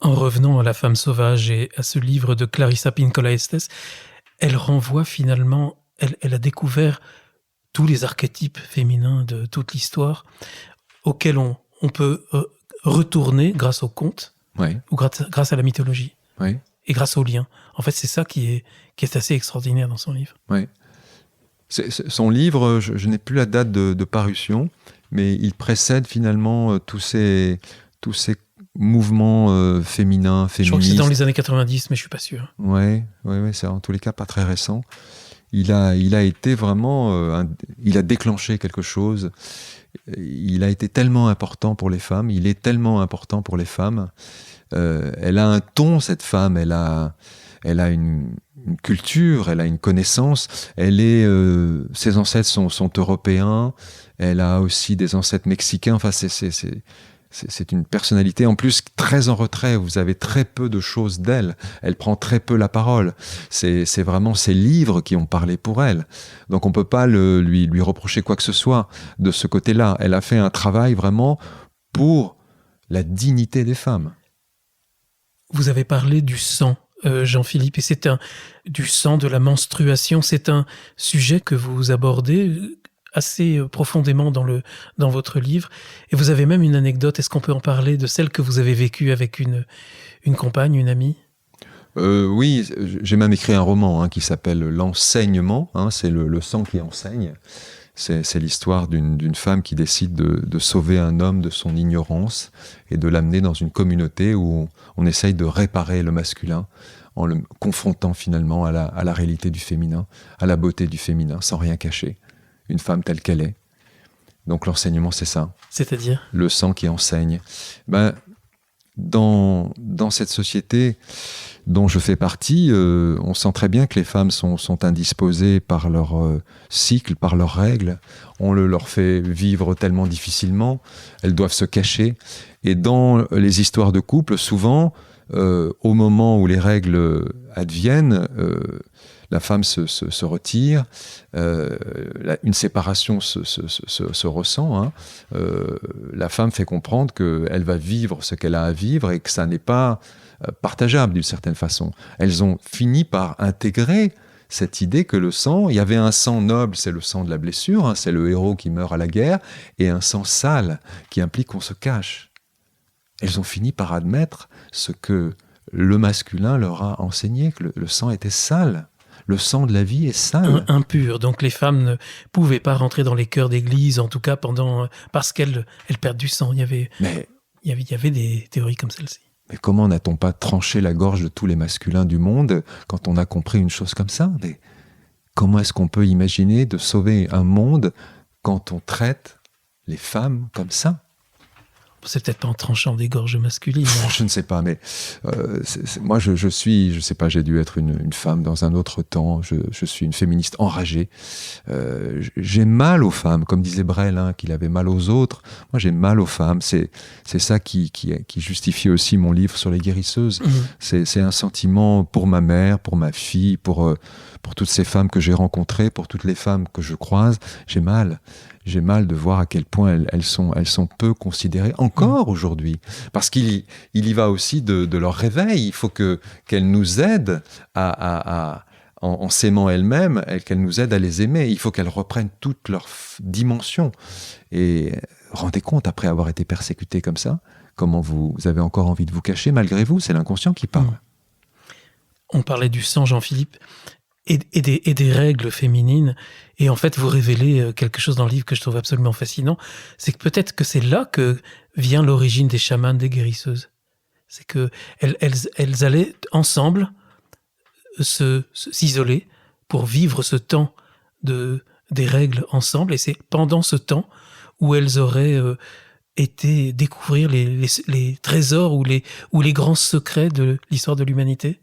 A: En revenant à La femme sauvage et à ce livre de Clarissa Pinkola Estés, elle renvoie finalement, elle a découvert tous les archétypes féminins de toute l'histoire auxquels on peut retourner grâce aux contes ou grâce à la mythologie et grâce aux liens. En fait, c'est ça qui est assez extraordinaire dans son livre.
B: Oui. Son livre, je n'ai plus la date de parution, mais il précède finalement tous ces mouvements féminins, féministes.
A: Je crois que c'est dans les années 90, mais je suis pas sûr.
B: Oui, c'est en tous les cas pas très récent. Il a été vraiment, il a déclenché quelque chose. Il a été tellement important pour les femmes. Il est tellement important pour les femmes. Elle a un ton, cette femme. Elle a une culture. Elle a une connaissance. Ses ancêtres sont européens. Elle a aussi des ancêtres mexicains. Enfin, c'est une personnalité en plus très en retrait. Vous avez très peu de choses d'elle. Elle prend très peu la parole. C'est vraiment ses livres qui ont parlé pour elle. Donc on peut pas lui reprocher quoi que ce soit de ce côté-là. Elle a fait un travail vraiment pour la dignité des femmes.
A: Vous avez parlé du sang, Jean-Philippe, et c'est du sang, de la menstruation. C'est un sujet que vous abordez assez profondément dans votre livre. Et vous avez même une anecdote, est-ce qu'on peut en parler, de celle que vous avez vécue avec une compagne, une amie ?
B: Oui, j'ai même écrit un roman qui s'appelle L'enseignement, c'est le sang qui enseigne. C'est l'histoire d'une femme qui décide de sauver un homme de son ignorance et de l'amener dans une communauté où on essaye de réparer le masculin en le confrontant finalement à la réalité du féminin, à la beauté du féminin, sans rien cacher. Une femme telle qu'elle est. Donc l'enseignement, c'est ça.
A: C'est-à-dire ? Le
B: sang qui enseigne. Dans cette société dont je fais partie, on sent très bien que les femmes sont indisposées par leur cycle, par leurs règles. On leur fait vivre tellement difficilement. Elles doivent se cacher. Et dans les histoires de couple, souvent, au moment où les règles adviennent, la femme se retire, une séparation se ressent. La femme fait comprendre qu'elle va vivre ce qu'elle a à vivre et que ça n'est pas partageable d'une certaine façon. Elles ont fini par intégrer cette idée que le sang, il y avait un sang noble, c'est le sang de la blessure, c'est le héros qui meurt à la guerre, et un sang sale qui implique qu'on se cache. Elles ont fini par admettre ce que le masculin leur a enseigné, que le sang était sale. Le sang de la vie est sale.
A: Impur. Donc les femmes ne pouvaient pas rentrer dans les chœurs d'église, en tout cas parce qu'elles perdent du sang. Il y avait des théories comme celle-ci.
B: Mais comment n'a-t-on pas tranché la gorge de tous les masculins du monde quand on a compris une chose comme ça ? Mais comment est-ce qu'on peut imaginer de sauver un monde quand on traite les femmes comme ça ?
A: C'est peut-être pas en tranchant des gorges masculines.
B: Je ne sais pas, mais moi je sais pas, j'ai dû être une femme dans un autre temps, je suis une féministe enragée. J'ai mal aux femmes, comme disait Brel, qu'il avait mal aux autres. Moi j'ai mal aux femmes, c'est ça qui justifie aussi mon livre sur les guérisseuses. C'est un sentiment pour ma mère, pour ma fille, pour toutes ces femmes que j'ai rencontrées, pour toutes les femmes que je croise. J'ai mal de voir à quel point elles sont peu considérées encore aujourd'hui. Parce qu'il y va aussi de leur réveil. Il faut qu'elles nous aident en s'aimant elles-mêmes, qu'elles nous aident à les aimer. Il faut qu'elles reprennent toutes leurs dimensions. Et rendez compte, après avoir été persécutées comme ça, comment vous avez encore envie de vous cacher malgré vous. C'est l'inconscient qui parle.
A: On parlait du sang, Jean-Philippe, et des règles féminines. Et en fait, vous révélez quelque chose dans le livre que je trouve absolument fascinant. C'est que peut-être que c'est là que vient l'origine des chamanes, des guérisseuses. C'est que elles allaient ensemble s'isoler pour vivre ce temps des règles ensemble. Et c'est pendant ce temps où elles auraient été découvrir les trésors ou les grands secrets de l'histoire de l'humanité.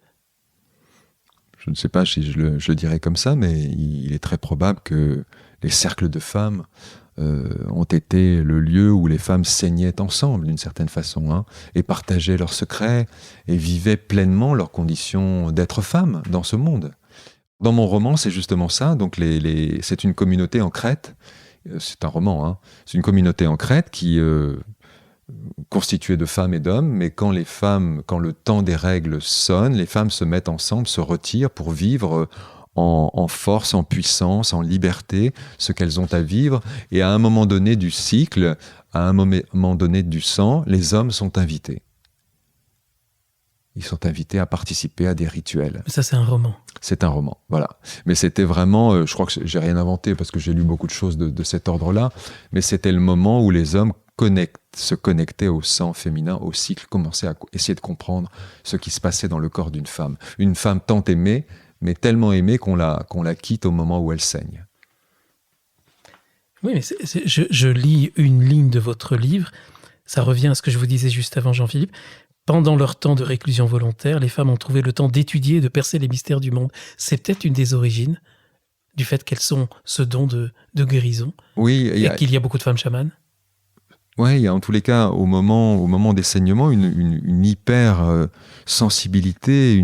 B: Je ne sais pas si je le dirais comme ça, mais il est très probable que les cercles de femmes ont été le lieu où les femmes saignaient ensemble d'une certaine façon, et partageaient leurs secrets et vivaient pleinement leur condition d'être femme dans ce monde. Dans mon roman, c'est justement ça. Donc c'est une communauté en Crète. C'est un roman. C'est une communauté en Crète qui constitués de femmes et d'hommes, mais quand le temps des règles sonne, les femmes se mettent ensemble, se retirent pour vivre en force, en puissance, en liberté, ce qu'elles ont à vivre. Et à un moment donné du cycle, à un moment donné du sang, les hommes sont invités. Ils sont invités à participer à des rituels.
A: Ça, c'est un roman.
B: C'est un roman, voilà. Mais c'était vraiment, je crois que j'ai rien inventé parce que j'ai lu beaucoup de choses de cet ordre-là, mais c'était le moment où les hommes se connectaient au sang féminin, au cycle, commençaient à essayer de comprendre ce qui se passait dans le corps d'une femme. Une femme tant aimée, mais tellement aimée qu'on la quitte au moment où elle saigne.
A: Oui, mais je lis une ligne de votre livre, ça revient à ce que je vous disais juste avant, Jean-Philippe. Pendant leur temps de réclusion volontaire, les femmes ont trouvé le temps d'étudier et de percer les mystères du monde. C'est peut-être une des origines du fait qu'elles ont ce don de guérison.
B: Oui,
A: et qu'il y a beaucoup de femmes chamanes.
B: Oui, il y a en tous les cas, au moment des saignements, une hyper sensibilité,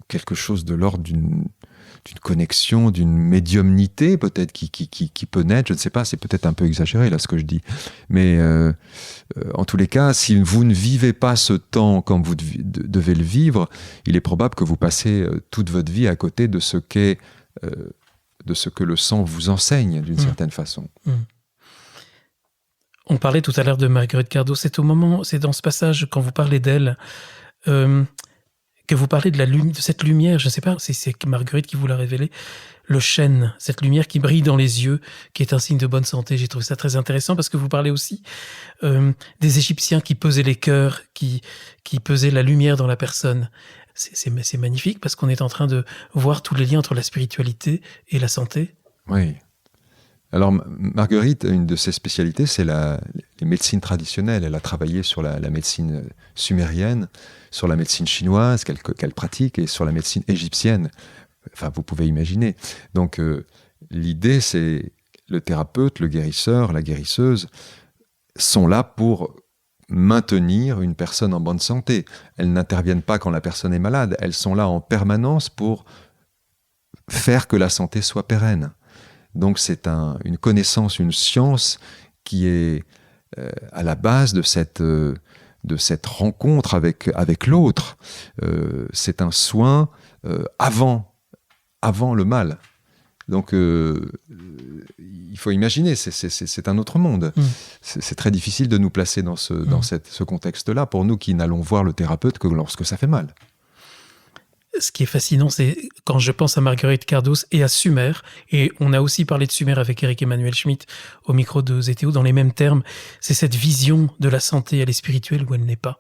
B: quelque chose de l'ordre d'une connexion, d'une médiumnité peut-être qui peut naître, je ne sais pas, c'est peut-être un peu exagéré là ce que je dis, mais en tous les cas, si vous ne vivez pas ce temps comme vous devez le vivre, il est probable que vous passez toute votre vie à côté de ce que le sang vous enseigne d'une certaine façon.
A: On parlait tout à l'heure de Marguerite Cardot, c'est dans ce passage quand vous parlez d'elle, que vous parlez de cette lumière, je ne sais pas, c'est Marguerite qui vous l'a révélé, le chêne, cette lumière qui brille dans les yeux, qui est un signe de bonne santé. J'ai trouvé ça très intéressant parce que vous parlez aussi des Égyptiens qui pesaient les cœurs, qui pesaient la lumière dans la personne. C'est magnifique parce qu'on est en train de voir tous les liens entre la spiritualité et la santé.
B: Oui. Alors Marguerite, une de ses spécialités, c'est les médecines traditionnelles. Elle a travaillé sur la médecine sumérienne, sur la médecine chinoise qu'elle pratique et sur la médecine égyptienne. Enfin, vous pouvez imaginer. Donc l'idée, c'est le thérapeute, le guérisseur, la guérisseuse sont là pour maintenir une personne en bonne santé. Elles n'interviennent pas quand la personne est malade. Elles sont là en permanence pour faire que la santé soit pérenne. Donc c'est une connaissance, une science qui est à la base de cette rencontre avec l'autre. C'est un soin avant le mal. Donc il faut imaginer, c'est un autre monde. C'est très difficile de nous placer dans ce contexte-là, pour nous qui n'allons voir le thérapeute que lorsque ça fait mal.
A: Ce qui est fascinant, c'est quand je pense à Marguerite Cardot et à Sumer, et on a aussi parlé de Sumer avec Éric Emmanuel Schmitt au micro de Zétéo, dans les mêmes termes, c'est cette vision de la santé, elle est spirituelle ou elle n'est pas.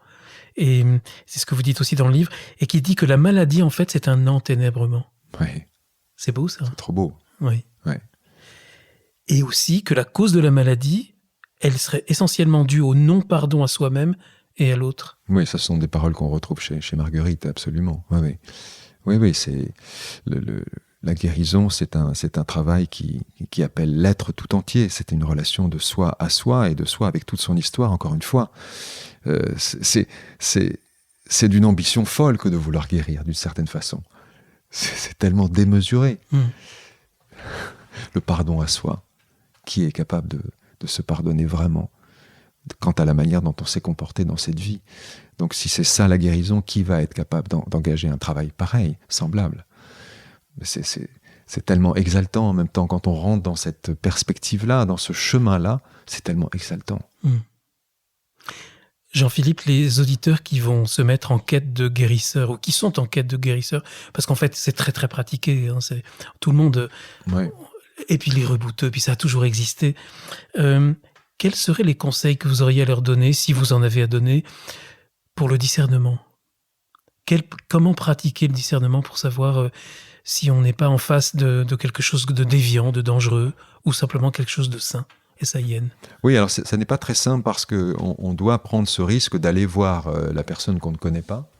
A: Et c'est ce que vous dites aussi dans le livre, et qui dit que la maladie, en fait, c'est un enténèbrement.
B: Oui.
A: C'est beau, ça.
B: C'est trop beau.
A: Oui.
B: Ouais.
A: Et aussi que la cause de la maladie, elle serait essentiellement due au non-pardon à soi-même et à l'autre.
B: Oui, ça sont des paroles qu'on retrouve chez Marguerite, absolument. Oui, c'est la guérison, c'est un travail qui appelle l'être tout entier. C'est une relation de soi à soi et de soi avec toute son histoire, encore une fois. C'est d'une ambition folle que de vouloir guérir, d'une certaine façon. C'est tellement démesuré. Le pardon à soi. Qui est capable de se pardonner vraiment quant à la manière dont on s'est comporté dans cette vie. Donc si c'est ça la guérison, qui va être capable d'engager un travail pareil, semblable ? C'est tellement exaltant en même temps, quand on rentre dans cette perspective-là, dans ce chemin-là, c'est tellement exaltant.
A: Jean-Philippe, les auditeurs qui vont se mettre en quête de guérisseurs, ou qui sont en quête de guérisseurs, parce qu'en fait c'est très très pratiqué, hein, tout le monde...
B: Ouais.
A: Et puis les rebouteux, puis ça a toujours existé. Quels seraient les conseils que vous auriez à leur donner, si vous en avez à donner, pour le discernement ? Comment pratiquer le discernement pour savoir si on n'est pas en face de quelque chose de déviant, de dangereux, ou simplement quelque chose de sain et saïenne ?
B: Oui, alors ça n'est pas très simple parce qu'on doit prendre ce risque d'aller voir la personne qu'on ne connaît pas,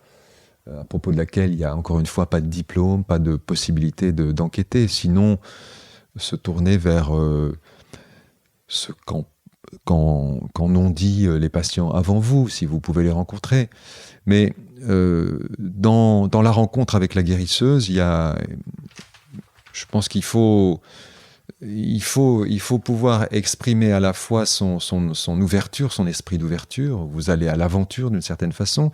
B: à propos de laquelle il n'y a encore une fois pas de diplôme, pas de possibilité d'enquêter, sinon se tourner vers ce qu'en ont dit les patients avant vous, si vous pouvez les rencontrer. Mais dans la rencontre avec la guérisseuse, je pense qu'il faut il faut pouvoir exprimer à la fois son ouverture, son esprit d'ouverture, vous allez à l'aventure d'une certaine façon,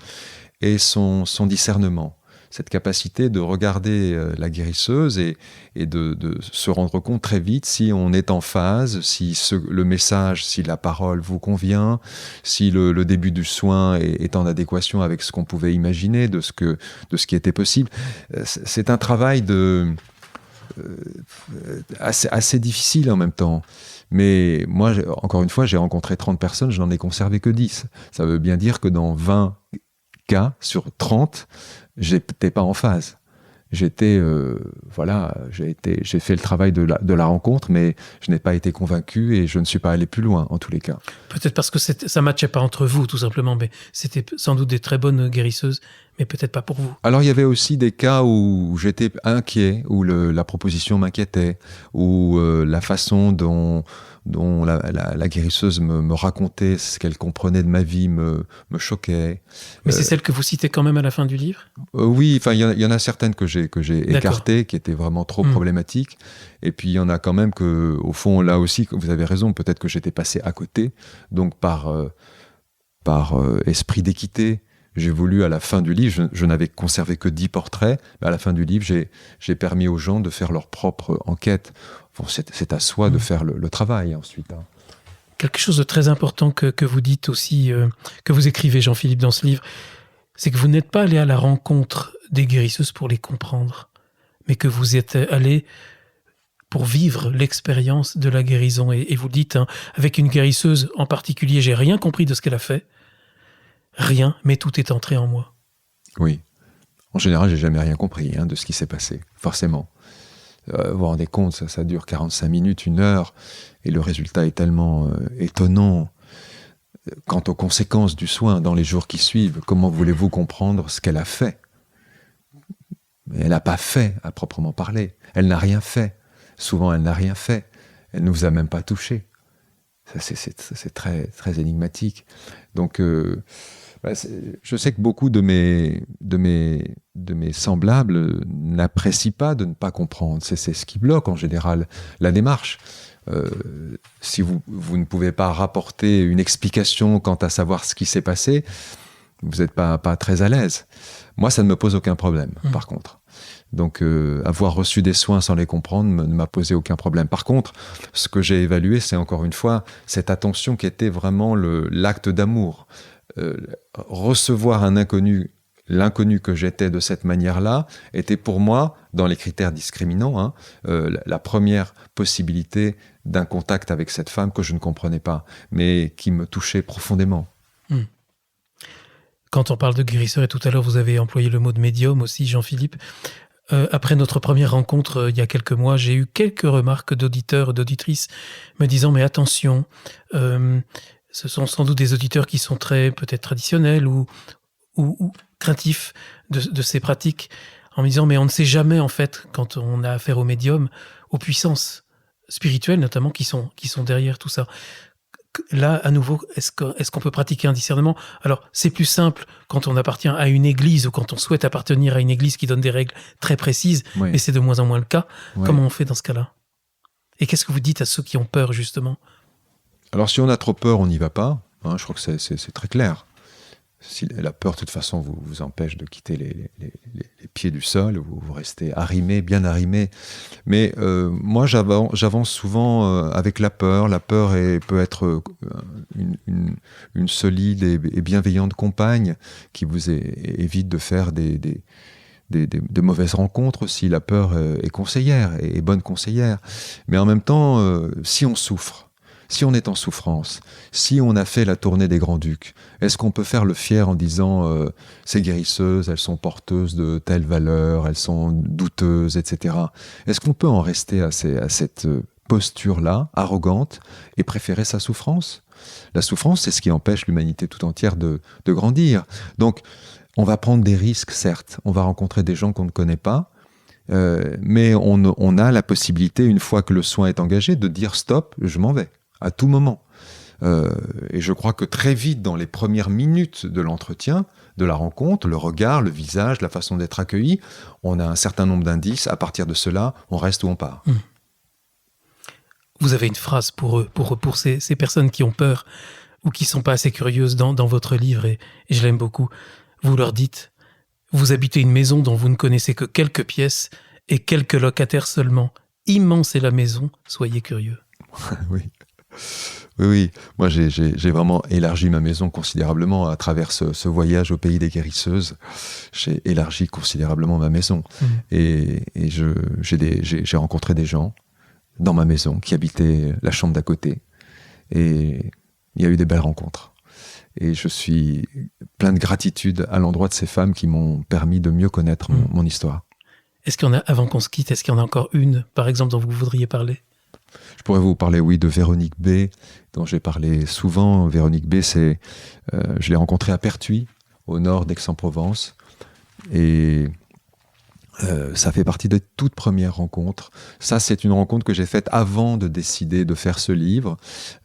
B: et son discernement. Cette capacité de regarder la guérisseuse et de se rendre compte très vite si on est en phase, si le message, si la parole vous convient, si le début du soin est en adéquation avec ce qu'on pouvait imaginer, de ce qui était possible. C'est un travail assez difficile en même temps. Mais moi, encore une fois, j'ai rencontré 30 personnes, je n'en ai conservé que 10. Ça veut bien dire que dans 20 cas sur 30, j'étais pas en phase. J'ai fait le travail de la rencontre, mais je n'ai pas été convaincu et je ne suis pas allé plus loin, en tous les cas.
A: Peut-être parce que ça ne matchait pas entre vous, tout simplement, mais c'était sans doute des très bonnes guérisseuses, mais peut-être pas pour vous.
B: Alors, il y avait aussi des cas où j'étais inquiet, où la proposition m'inquiétait, où la façon dont la guérisseuse me racontait ce qu'elle comprenait de ma vie me choquait.
A: Mais c'est celle que vous citez quand même à la fin du livre ?
B: Oui, enfin, il y en a certaines que j'ai écartées, qui étaient vraiment trop problématiques. Et puis, il y en a quand même que, au fond, là aussi, vous avez raison, peut-être que j'étais passé à côté. Donc, par esprit d'équité, j'ai voulu, à la fin du livre, je n'avais conservé que 10 portraits, mais à la fin du livre, j'ai permis aux gens de faire leur propre enquête. Bon, c'est à soi de faire le travail ensuite. Hein.
A: Quelque chose de très important que vous dites aussi, que vous écrivez, Jean-Philippe, dans ce livre, c'est que vous n'êtes pas allé à la rencontre des guérisseuses pour les comprendre, mais que vous êtes allé pour vivre l'expérience de la guérison. Et vous dites, hein, avec une guérisseuse en particulier, j'ai rien compris de ce qu'elle a fait, rien, mais tout est entré en moi.
B: Oui. En général, j'ai jamais rien compris de ce qui s'est passé, forcément. Vous vous rendez compte, ça dure 45 minutes, 1 heure, et le résultat est tellement étonnant. Quant aux conséquences du soin dans les jours qui suivent, comment voulez-vous comprendre ce qu'elle a fait ? Elle n'a pas fait, à proprement parler. Elle n'a rien fait. Souvent, elle n'a rien fait. Elle ne vous a même pas touché. C'est très, très énigmatique. Donc, je sais que beaucoup de mes semblables n'apprécient pas de ne pas comprendre. C'est ce qui bloque en général la démarche. Si vous ne pouvez pas rapporter une explication quant à savoir ce qui s'est passé, vous n'êtes pas très à l'aise. Moi, ça ne me pose aucun problème, par contre. Donc, avoir reçu des soins sans les comprendre ne m'a posé aucun problème. Par contre, ce que j'ai évalué, c'est encore une fois cette attention qui était vraiment l'acte d'amour. Recevoir un inconnu, l'inconnu que j'étais de cette manière-là, était pour moi, dans les critères discriminants, la première possibilité d'un contact avec cette femme que je ne comprenais pas, mais qui me touchait profondément.
A: Quand on parle de guérisseur, et tout à l'heure vous avez employé le mot de médium aussi, Jean-Philippe, après notre première rencontre il y a quelques mois, j'ai eu quelques remarques d'auditeurs et d'auditrices me disant « mais attention, ce sont sans doute des auditeurs qui sont peut-être traditionnels ou craintifs de ces pratiques, en me disant « mais on ne sait jamais en fait, quand on a affaire aux médiums, aux puissances spirituelles notamment qui sont derrière tout ça ». Là, à nouveau, est-ce qu'on peut pratiquer un discernement ? Alors, c'est plus simple quand on appartient à une église ou quand on souhaite appartenir à une église qui donne des règles très précises, oui. Mais c'est de moins en moins le cas. Oui. Comment on fait dans ce cas-là ? Et qu'est-ce que vous dites à ceux qui ont peur, justement ?
B: Alors, si on a trop peur, on n'y va pas. Je crois que c'est très clair. Si la peur, de toute façon, vous empêche de quitter les pieds du sol, vous restez arrimé, bien arrimé. Mais moi, j'avance souvent avec la peur. La peur peut être une solide et bienveillante compagne qui vous évite de faire de mauvaises rencontres aussi. La peur est conseillère, et bonne conseillère. Mais en même temps, si on souffre, si on est en souffrance, si on a fait la tournée des Grands-Ducs, est-ce qu'on peut faire le fier en disant ces guérisseuses, elles sont porteuses de telles valeurs, elles sont douteuses, etc. Est-ce qu'on peut en rester à cette posture-là, arrogante, et préférer sa souffrance ? La souffrance, c'est ce qui empêche l'humanité tout entière de grandir. Donc, on va prendre des risques, certes. On va rencontrer des gens qu'on ne connaît pas, mais on a la possibilité, une fois que le soin est engagé, de dire « stop, je m'en vais ». À tout moment. Et je crois que très vite, dans les premières minutes de l'entretien, de la rencontre, le regard, le visage, la façon d'être accueilli, on a un certain nombre d'indices. À partir de cela, on reste ou on part.
A: vous avez une phrase pour eux, pour ces personnes qui ont peur ou qui sont pas assez curieuses dans votre livre, et je l'aime beaucoup. Vous leur dites, vous habitez une maison dont vous ne connaissez que quelques pièces et quelques locataires seulement. Immense est la maison, soyez curieux.
B: Oui. Moi, j'ai vraiment élargi ma maison considérablement à travers ce voyage au pays des guérisseuses. J'ai élargi considérablement ma maison. Et j'ai rencontré des gens dans ma maison qui habitaient la chambre d'à côté. Et il y a eu des belles rencontres. Et je suis plein de gratitude à l'endroit de ces femmes qui m'ont permis de mieux connaître mon histoire.
A: Est-ce qu'il y en a, avant qu'on se quitte, est-ce qu'il y en a encore une, par exemple, dont vous voudriez parler ?
B: Je pourrais vous parler, oui, de Véronique B, dont j'ai parlé souvent. Véronique B, je l'ai rencontrée à Pertuis, au nord d'Aix-en-Provence. Et ça fait partie des toutes premières rencontres. Ça, c'est une rencontre que j'ai faite avant de décider de faire ce livre.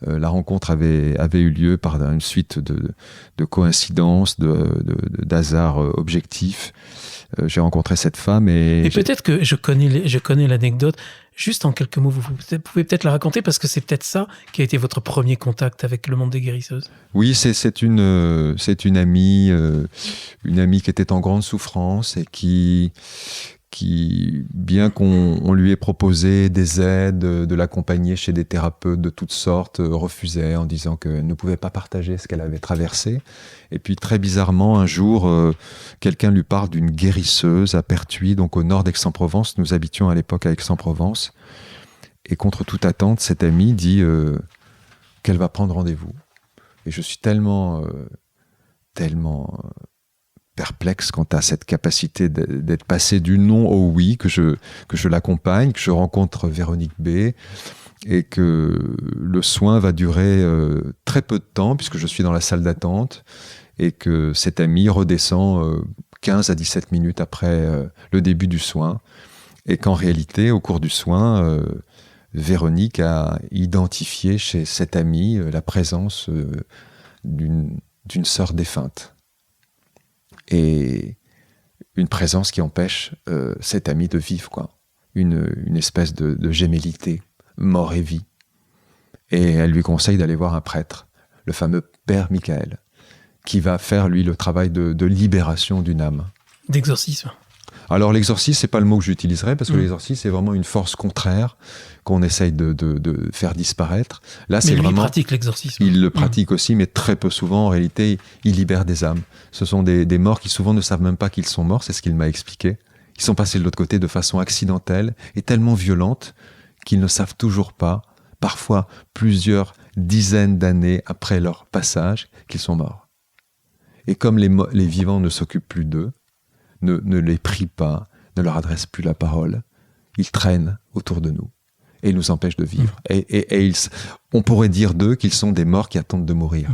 B: La rencontre avait eu lieu par une suite de coïncidences, d'hasards objectifs. J'ai rencontré cette femme et
A: peut-être que je connais l'anecdote. Juste en quelques mots, vous pouvez peut-être la raconter, parce que c'est peut-être ça qui a été votre premier contact avec le monde des guérisseuses.
B: Oui, c'est une amie qui était en grande souffrance et qui bien qu'on lui ait proposé des aides, de l'accompagner chez des thérapeutes de toutes sortes, refusait en disant qu'elle ne pouvait pas partager ce qu'elle avait traversé. Et puis très bizarrement, un jour, quelqu'un lui parle d'une guérisseuse à Pertuis, donc au nord d'Aix-en-Provence. Nous habitions à l'époque à Aix-en-Provence. Et contre toute attente, cette amie dit qu'elle va prendre rendez-vous. Et je suis tellement perplexe quant à cette capacité d'être passé du non au oui, que je l'accompagne, que je rencontre Véronique B, et que le soin va durer très peu de temps, puisque je suis dans la salle d'attente, et que cette amie redescend 15 à 17 minutes après le début du soin, et qu'en réalité, au cours du soin, Véronique a identifié chez cette amie la présence d'une sœur défunte. Et une présence qui empêche cette amie de vivre, quoi. Une espèce de gémellité, mort et vie. Et elle lui conseille d'aller voir un prêtre, le fameux Père Michael, qui va faire, lui, le travail de libération d'une âme.
A: D'exorcisme.
B: Alors l'exorcisme, c'est pas le mot que j'utiliserais, parce que l'exorcisme, c'est vraiment une force contraire qu'on essaye de faire disparaître. Là, c'est vraiment.
A: Il pratique l'exorcisme.
B: Il le pratique aussi, mais très peu souvent. En réalité, il libère des âmes. Ce sont des morts qui souvent ne savent même pas qu'ils sont morts, c'est ce qu'il m'a expliqué. Ils sont passés de l'autre côté de façon accidentelle et tellement violente qu'ils ne savent toujours pas, parfois plusieurs dizaines d'années après leur passage, qu'ils sont morts. Et comme les vivants ne s'occupent plus d'eux, ne les prient pas, ne leur adressent plus la parole, ils traînent autour de nous et nous empêchent de vivre. Et on pourrait dire d'eux qu'ils sont des morts qui attendent de mourir.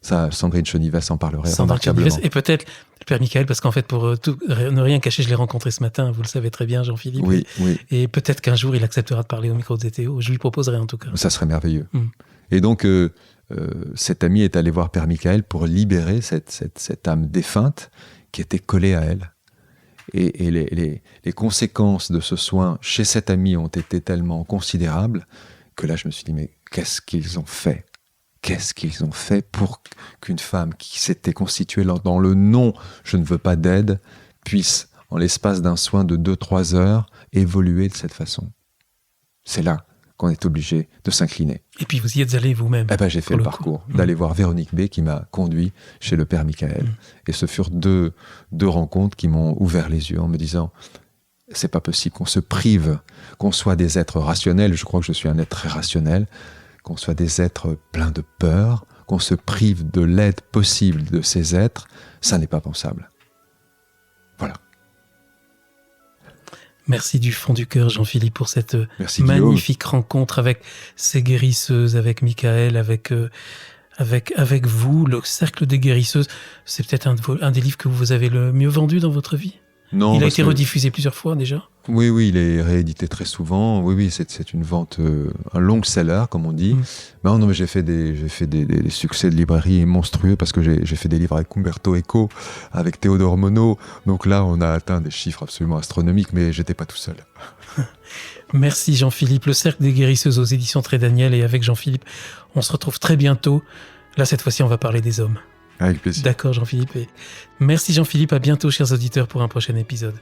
B: Ça, Sandrine Chenives en parlerait remarquablement.
A: Et peut-être le Père Michael, parce qu'en fait, pour ne rien cacher, je l'ai rencontré ce matin, vous le savez très bien, Jean-Philippe.
B: Oui.
A: Et peut-être qu'un jour, il acceptera de parler au micro de ZTO. Je lui proposerai en tout cas.
B: Ça serait merveilleux. Et donc, cet ami est allé voir Père Michael pour libérer cette âme défunte qui était collée à elle. Et les conséquences de ce soin chez cet ami ont été tellement considérables que là, je me suis dit, mais qu'est-ce qu'ils ont fait ? Qu'est-ce qu'ils ont fait pour qu'une femme qui s'était constituée dans le non « je ne veux pas d'aide » puisse, en l'espace d'un soin de 2-3 heures, évoluer de cette façon ? C'est là qu'on est obligé de s'incliner.
A: Et puis vous y êtes allé vous-même.
B: J'ai fait le parcours d'aller voir Véronique B qui m'a conduit chez le Père Michael. Et ce furent deux rencontres qui m'ont ouvert les yeux en me disant « c'est pas possible qu'on se prive, qu'on soit des êtres rationnels, je crois que je suis un être très rationnel, qu'on soit des êtres pleins de peur, qu'on se prive de l'aide possible de ces êtres, ça n'est pas pensable. » Voilà.
A: Merci du fond du cœur, Jean-Philippe, pour cette magnifique rencontre avec ces guérisseuses, avec Michael, avec vous, le Cercle des guérisseuses. C'est peut-être un des livres que vous avez le mieux vendu dans votre vie.
B: Non,
A: il a été rediffusé plusieurs fois déjà.
B: Oui, il est réédité très souvent. Oui, c'est une vente, un long seller, comme on dit. Non, mais j'ai fait des succès de librairie monstrueux parce que j'ai fait des livres avec Umberto Eco, avec Théodore Monod. Donc là, on a atteint des chiffres absolument astronomiques, mais j'étais pas tout seul.
A: Merci Jean-Philippe. Le Cercle des Guérisseuses aux éditions Trait Daniel, et avec Jean-Philippe, on se retrouve très bientôt. Là, cette fois-ci, on va parler des hommes.
B: Avec plaisir.
A: D'accord Jean-Philippe. Merci Jean-Philippe, à bientôt chers auditeurs pour un prochain épisode.